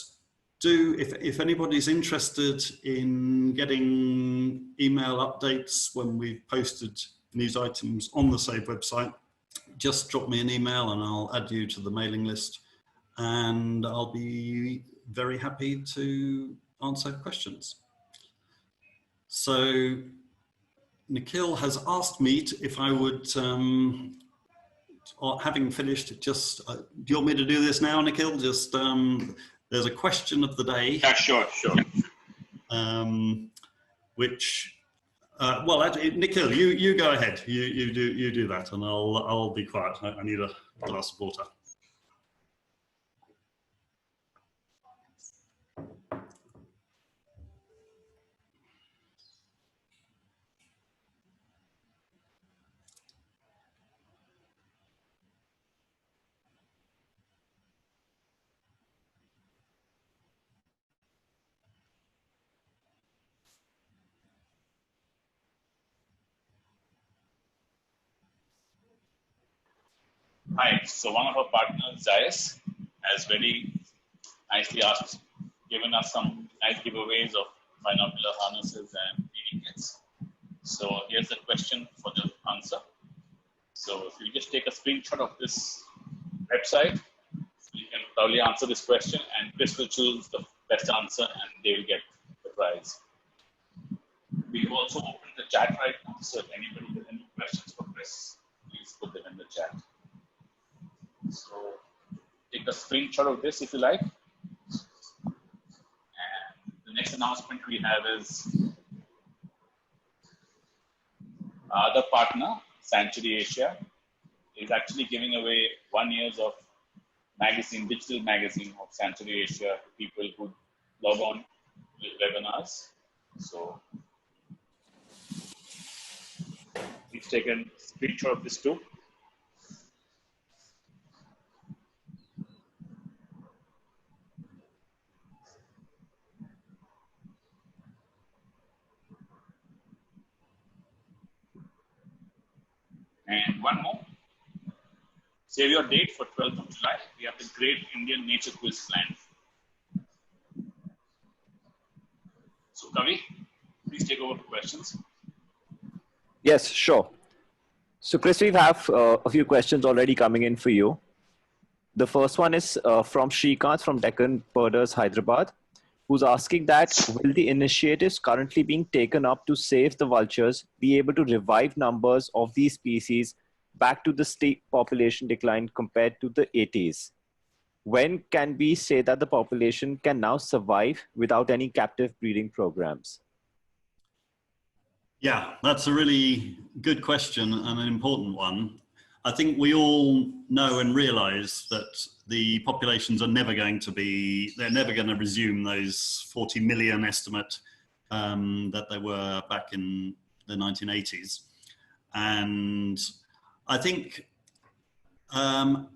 if anybody's interested in getting email updates when we've posted news items on the SAVE website, just drop me an email and I'll add you to the mailing list, and I'll be very happy to answer questions. So Nikhil has asked me if I would, having finished, just, do you want me to do this now, Nikhil? Just, there's a question of the day. Yeah, sure. Which, well, Nikhil, you go ahead. You do that, and I'll be quiet. I need a glass of water. Hi, so one of our partners, Zayas, has very nicely given us some nice giveaways of binocular harnesses and feeding kits. So here's the question for the answer. So if you just take a screenshot of this website, you can probably answer this question, and Chris will choose the best answer and they will get the prize. We've also opened the chat right now, so if anybody has any questions for Chris, please put them in the chat. So screenshot of this if you like. And the next announcement we have is other partner, Sanctuary Asia, is actually giving away 1 year of magazine, digital magazine of Sanctuary Asia to people who log on with webinars. So we've taken a screenshot of this too. And one more. Save your date for 12th of July. We have the Great Indian Nature Quiz planned. So Kavi, please take over for questions. Yes, sure. So Chris, we have a few questions already coming in for you. The first one is from Shrikant from Deccan Birders, Hyderabad, who's asking that will the initiatives currently being taken up to save the vultures be able to revive numbers of these species back to the steep population decline compared to the 80s? When can we say that the population can now survive without any captive breeding programs? Yeah, that's a really good question and an important one. I think we all know and realize that the populations are never going to be, they're never going to resume those 40 million estimate that they were back in the 1980s. And I think a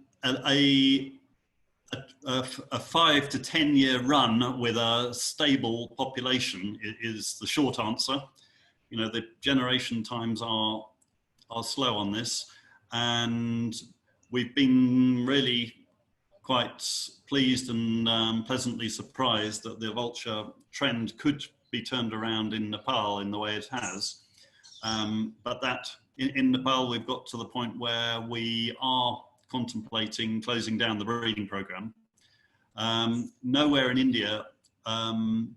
5 to 10 year run with a stable population is the short answer. You know, the generation times are slow on this, and we've been really quite pleased and pleasantly surprised that the vulture trend could be turned around in Nepal in the way it has. But that in Nepal, we've got to the point where we are contemplating closing down the breeding program. Nowhere in India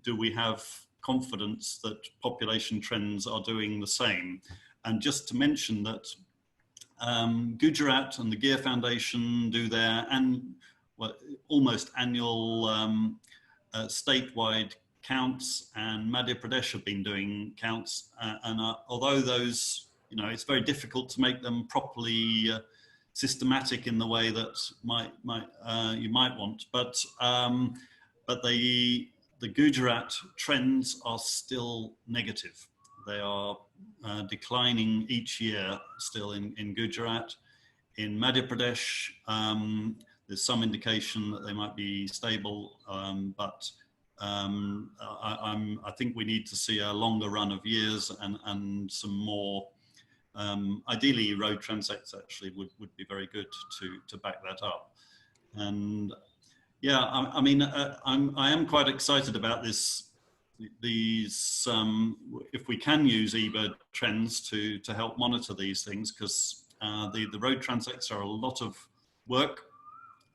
do we have confidence that population trends are doing the same. And just to mention that Gujarat and the Gear Foundation do their almost annual statewide counts, and Madhya Pradesh have been doing counts. Although those, you know, it's very difficult to make them properly systematic in the way that you might want, but the Gujarat trends are still negative. They are declining each year still in Gujarat. In Madhya Pradesh, there's some indication that they might be stable, but I think we need to see a longer run of years and some more, ideally road transects actually would be very good to back that up. And yeah, I mean, I am quite excited about these, if we can use eBird trends to help monitor these things, because the road transects are a lot of work,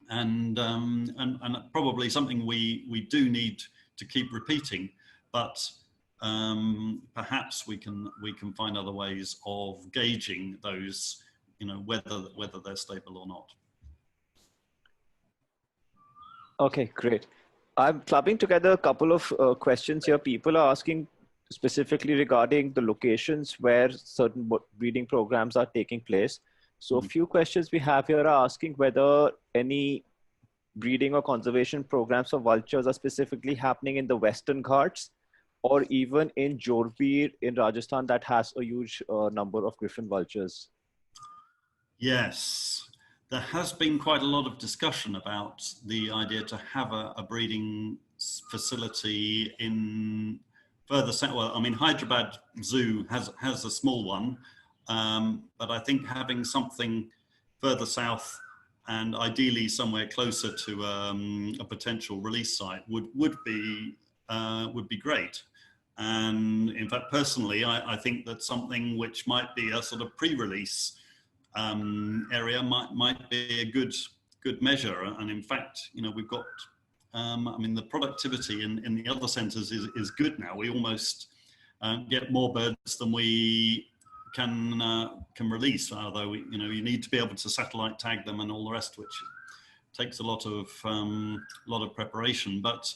and probably something we do need to keep repeating, but perhaps we can find other ways of gauging those, you know, whether they're stable or not. Okay, great. I'm clubbing together a couple of questions here. People are asking specifically regarding the locations where certain breeding programs are taking place. So a few questions we have here are asking whether any breeding or conservation programs for vultures are specifically happening in the Western Ghats or even in Jorbir in Rajasthan that has a huge number of griffon vultures. Yes. There has been quite a lot of discussion about the idea to have a breeding facility in further south. Well, I mean, Hyderabad Zoo has a small one, but I think having something further south and ideally somewhere closer to a potential release site would be great. And in fact, personally, I think that something which might be a sort of pre-release area might be a good measure. And in fact, you know, we've got, I mean, the productivity in the other centres is good now. We almost get more birds than we can release, although you know, you need to be able to satellite tag them and all the rest, which takes a lot of preparation, but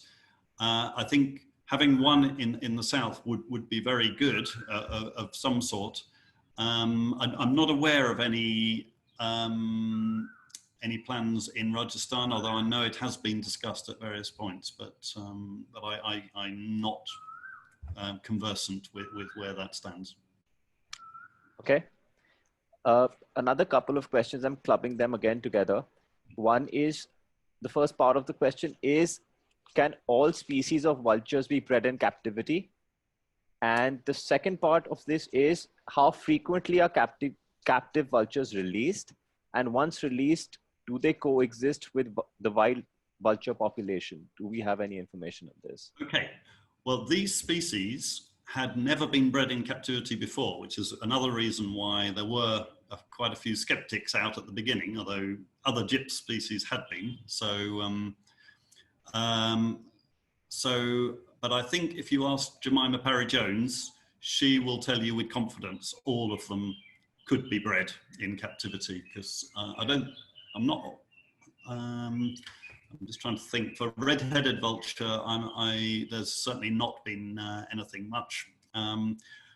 I think having one in the south would be very good of some sort. I'm not aware of any plans in Rajasthan, although I know it has been discussed at various points, but I'm not conversant with where that stands. Okay. Another couple of questions, I'm clubbing them again together. One is, the first part of the question is, can all species of vultures be bred in captivity? And the second part of this is, how frequently are captive vultures released? And once released, do they coexist with the wild vulture population? Do we have any information on this? Okay, well, these species had never been bred in captivity before, which is another reason why there were quite a few skeptics out at the beginning, although other gyps species had been. But I think if you ask Jemima Parry-Jones, she will tell you with confidence all of them could be bred in captivity, because I'm just trying to think. For red-headed vulture, there's certainly not been anything much.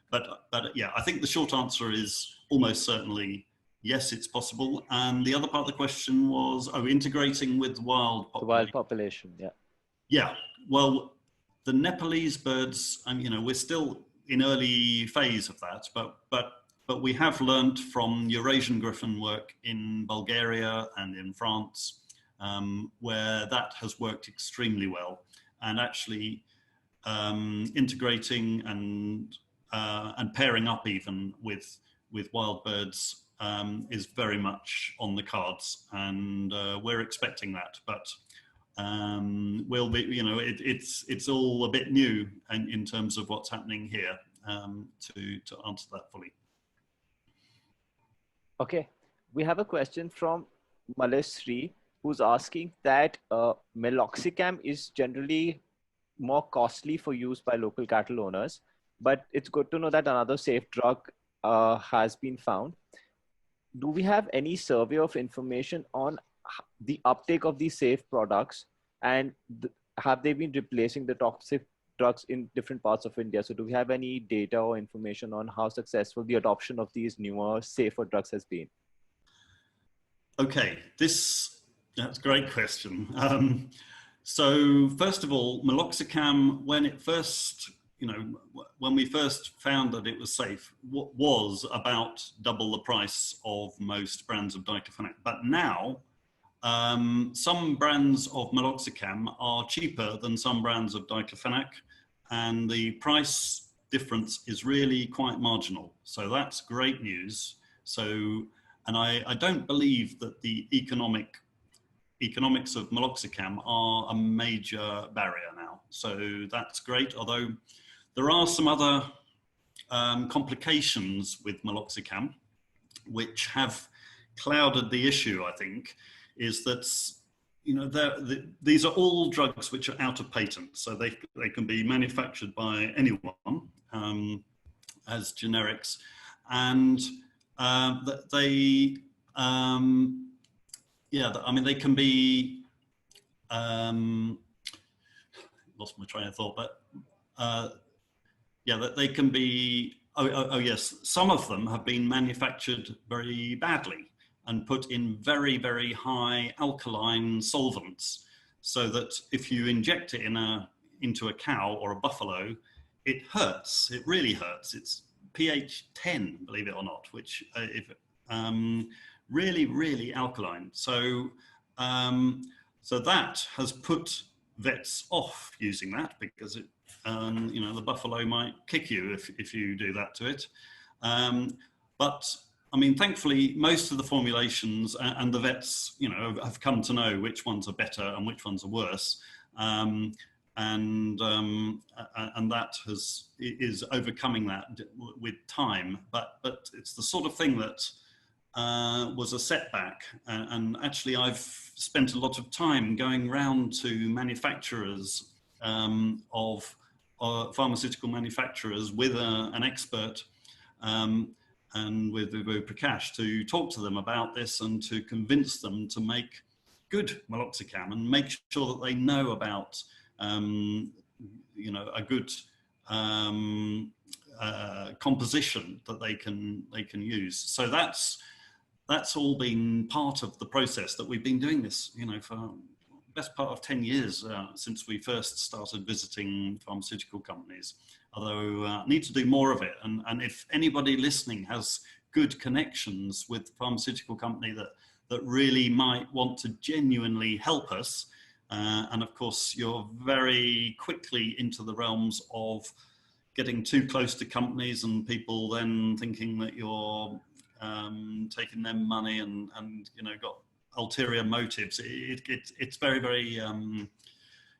But yeah, I think the short answer is almost certainly yes, it's possible. And the other part of the question was, integrating with wild population. The wild population, yeah. Yeah, well, the Nepalese birds, we're still in early phase of that, but we have learnt from Eurasian griffon work in Bulgaria and in France, where that has worked extremely well, and actually integrating and pairing up even with wild birds is very much on the cards, and we're expecting that. But we'll be, it's all a bit new in terms of what's happening here, to answer that fully. Okay, we have a question from Malesri, who's asking that meloxicam is generally more costly for use by local cattle owners, but it's good to know that another safe drug has been found. Do we have any survey of information on the uptake of these safe products, and have they been replacing the toxic drugs in different parts of India? So do we have any data or information on how successful the adoption of these newer, safer drugs has been? Okay, that's a great question. So first of all, meloxicam, when we first found that it was safe, was about double the price of most brands of diclofenac. But now, some brands of meloxicam are cheaper than some brands of diclofenac, and the price difference is really quite marginal. So that's great news. And I don't believe that the economics of meloxicam are a major barrier now. So that's great, although there are some other complications with meloxicam which have clouded the issue, I think, is that these are all drugs which are out of patent, so they can be manufactured by anyone as generics, and they they can be lost my train of thought, but that they can be yes, some of them have been manufactured very badly and put in very, very high alkaline solvents, so that if you inject it into a cow or a buffalo, it hurts. It really hurts. It's pH 10, believe it or not, which really, really alkaline. So that has put vets off using that, because it, the buffalo might kick you if you do that to it. But I mean, thankfully, most of the formulations and the vets, have come to know which ones are better and which ones are worse, and that is overcoming that with time. But it's the sort of thing that was a setback, and actually, I've spent a lot of time going round to manufacturers of pharmaceutical manufacturers with an expert. And with Prakash, to talk to them about this and to convince them to make good meloxicam and make sure that they know about, you know, a good composition that they can use. So that's all been part of the process that we've been doing this, you know, for the best part of 10 years since we first started visiting pharmaceutical companies. Although need to do more of it, and if anybody listening has good connections with pharmaceutical company that really might want to genuinely help us, and of course you're very quickly into the realms of getting too close to companies and people then thinking that you're taking them money and you know, got ulterior motives. It's very, very,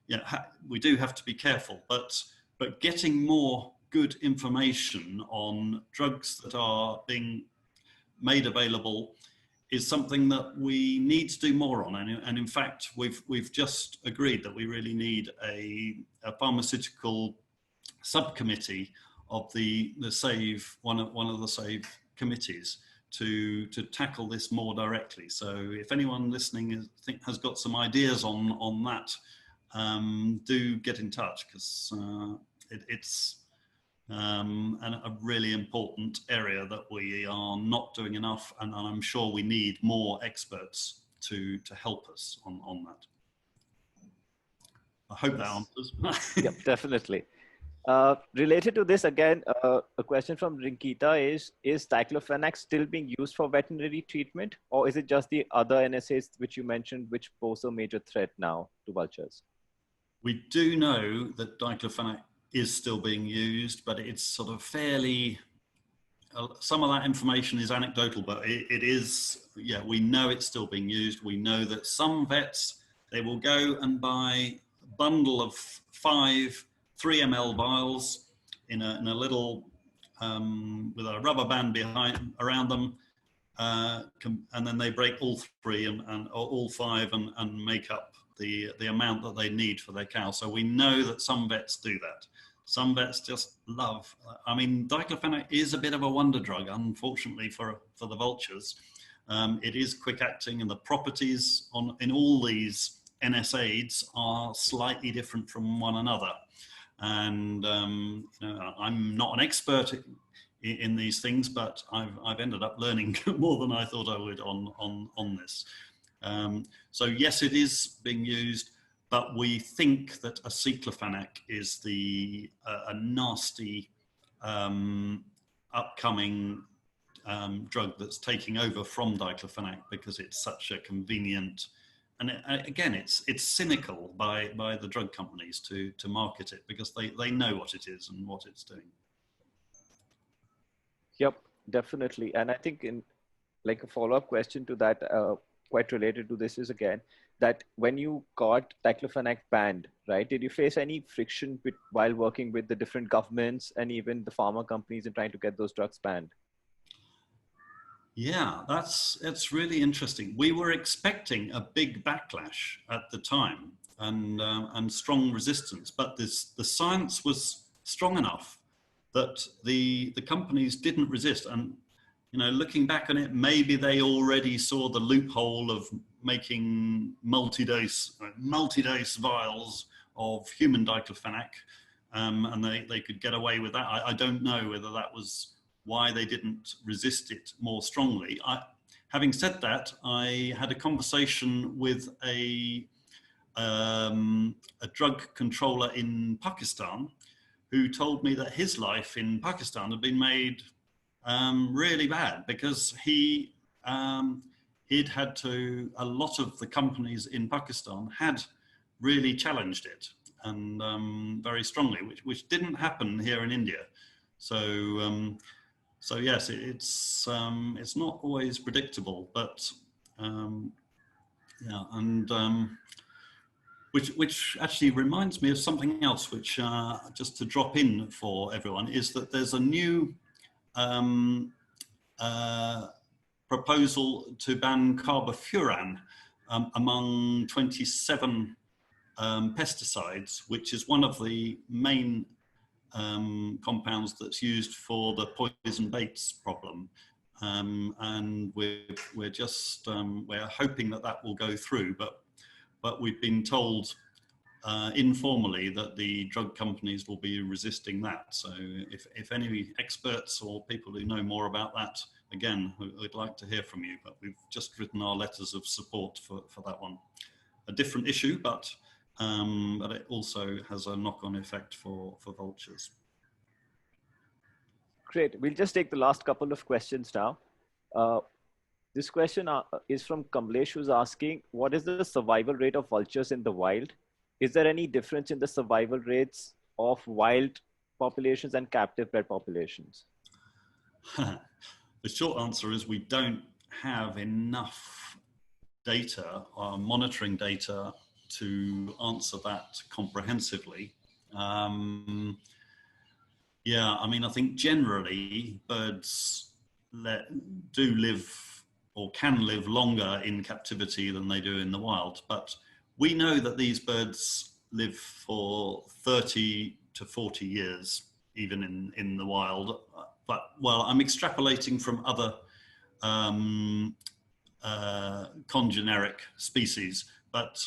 yeah, we do have to be careful, but getting more good information on drugs that are being made available is something that we need to do more on. And in fact, we've just agreed that we really need a pharmaceutical subcommittee of the SAVE, one of the SAVE committees, to tackle this more directly. So if anyone listening has got some ideas on that, do get in touch, because it's a really important area that we are not doing enough, and I'm sure we need more experts to help us on that. I hope that answers. Yep, definitely. Related to this again, a question from Rinkita is diclofenac still being used for veterinary treatment, or is it just the other NSAIDs which you mentioned which pose a major threat now to vultures? We do know that diclofenac is still being used, but it's sort of fairly, some of that information is anecdotal, but it is, yeah, we know it's still being used. We know that some vets, they will go and buy a bundle of 5 3 ml vials in a little, with a rubber band around them, and then they break all 3 and all 5 and make up the amount that they need for their cow. So we know that some vets do that. Some vets just love, I mean, diclofenac is a bit of a wonder drug, unfortunately for the vultures. It is quick acting, and the properties in all these NSAIDs are slightly different from one another. And you know, I'm not an expert in these things, but I've ended up learning more than I thought I would on this. So yes, it is being used, but we think that Aceclofenac is a nasty upcoming drug that's taking over from diclofenac, because it's such a convenient, and again, it's cynical by the drug companies to market it, because they know what it is and what it's doing. Yep, definitely. And I think in like a follow-up question to that, quite related to this is again, that when you got diclofenac banned, right, did you face any friction while working with the different governments and even the pharma companies in trying to get those drugs banned? Yeah, it's really interesting. We were expecting a big backlash at the time and strong resistance, but the science was strong enough that the companies didn't resist. And you know, looking back on it, maybe they already saw the loophole of making multi-dose vials of human diclofenac, and they could get away with that. I don't know whether that was why they didn't resist it more strongly. Having said that, I had a conversation with a drug controller in Pakistan who told me that his life in Pakistan had been made really bad, because he'd had to, a lot of the companies in Pakistan had really challenged it, and very strongly, which didn't happen here in India. So yes, it's not always predictable, but yeah, and which actually reminds me of something else, which just to drop in for everyone, is that there's a new proposal to ban carbofuran among 27 pesticides, which is one of the main compounds that's used for the poison baits problem. and we're just we're hoping that that will go through, but we've been told informally that the drug companies will be resisting that. So if any experts or people who know more about that, again, we'd like to hear from you, but we've just written our letters of support for that one. A different issue, but it also has a knock-on effect for vultures. Great. We'll just take the last couple of questions now. This question is from Kamlesh, who's asking, what is the survival rate of vultures in the wild? Is there any difference in the survival rates of wild populations and captive bred populations? The short answer is we don't have enough data, monitoring data, to answer that comprehensively. Yeah, I mean, I think generally birds do live or can live longer in captivity than they do in the wild, but we know that these birds live for 30 to 40 years, even in the wild. But, well, I'm extrapolating from other congeneric species, but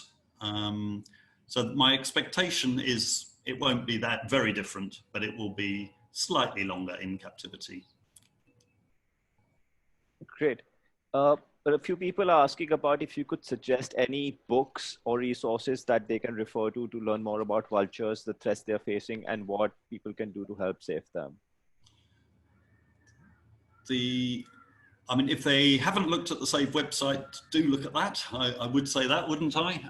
so my expectation is it won't be that very different, but it will be slightly longer in captivity. Great. But a few people are asking about if you could suggest any books or resources that they can refer to learn more about vultures, the threats they're facing, and what people can do to help save them. I mean, if they haven't looked at the SAVE website, do look at that. I would say that, wouldn't I?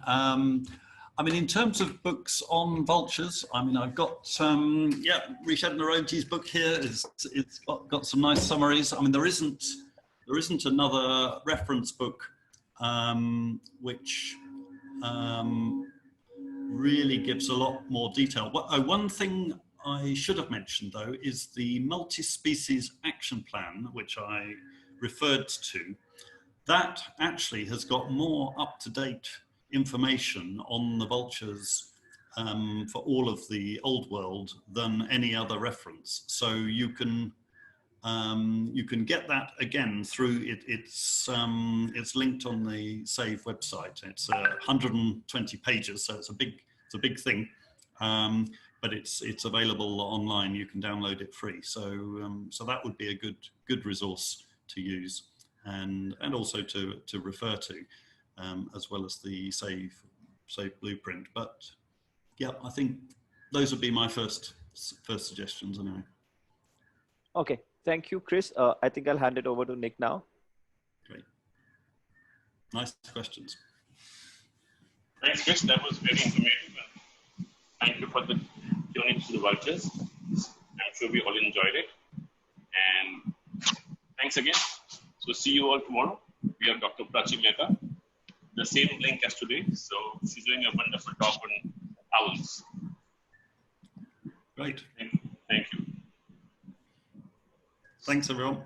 I mean, in terms of books on vultures, I mean, I've got, yeah, Rishad Naroji's book here. It's got some nice summaries. I mean, there isn't another reference book which really gives a lot more detail. One thing I should have mentioned, though, is the multi-species action plan, which I referred to. That actually has got more up-to-date information on the vultures for all of the old world than any other reference. So you can get that again through it's linked on the SAVE website. It's 120 pages, so it's a big thing, but it's available online. You can download it free. So so that would be a good resource to use and also to refer to, as well as the SAVE blueprint. But yeah, I think those would be my first suggestions anyway. Okay, thank you, Chris. I think I'll hand it over to Nick now. Great. Nice questions. Thanks, Chris. That was very informative. Thank you for the tuning to the vultures. I'm sure we all enjoyed it. And thanks again. So see you all tomorrow. We have Dr. Prachi Mehta. The same link as today. So she's doing a wonderful talk on owls. Great. Thank you. Thanks, everyone.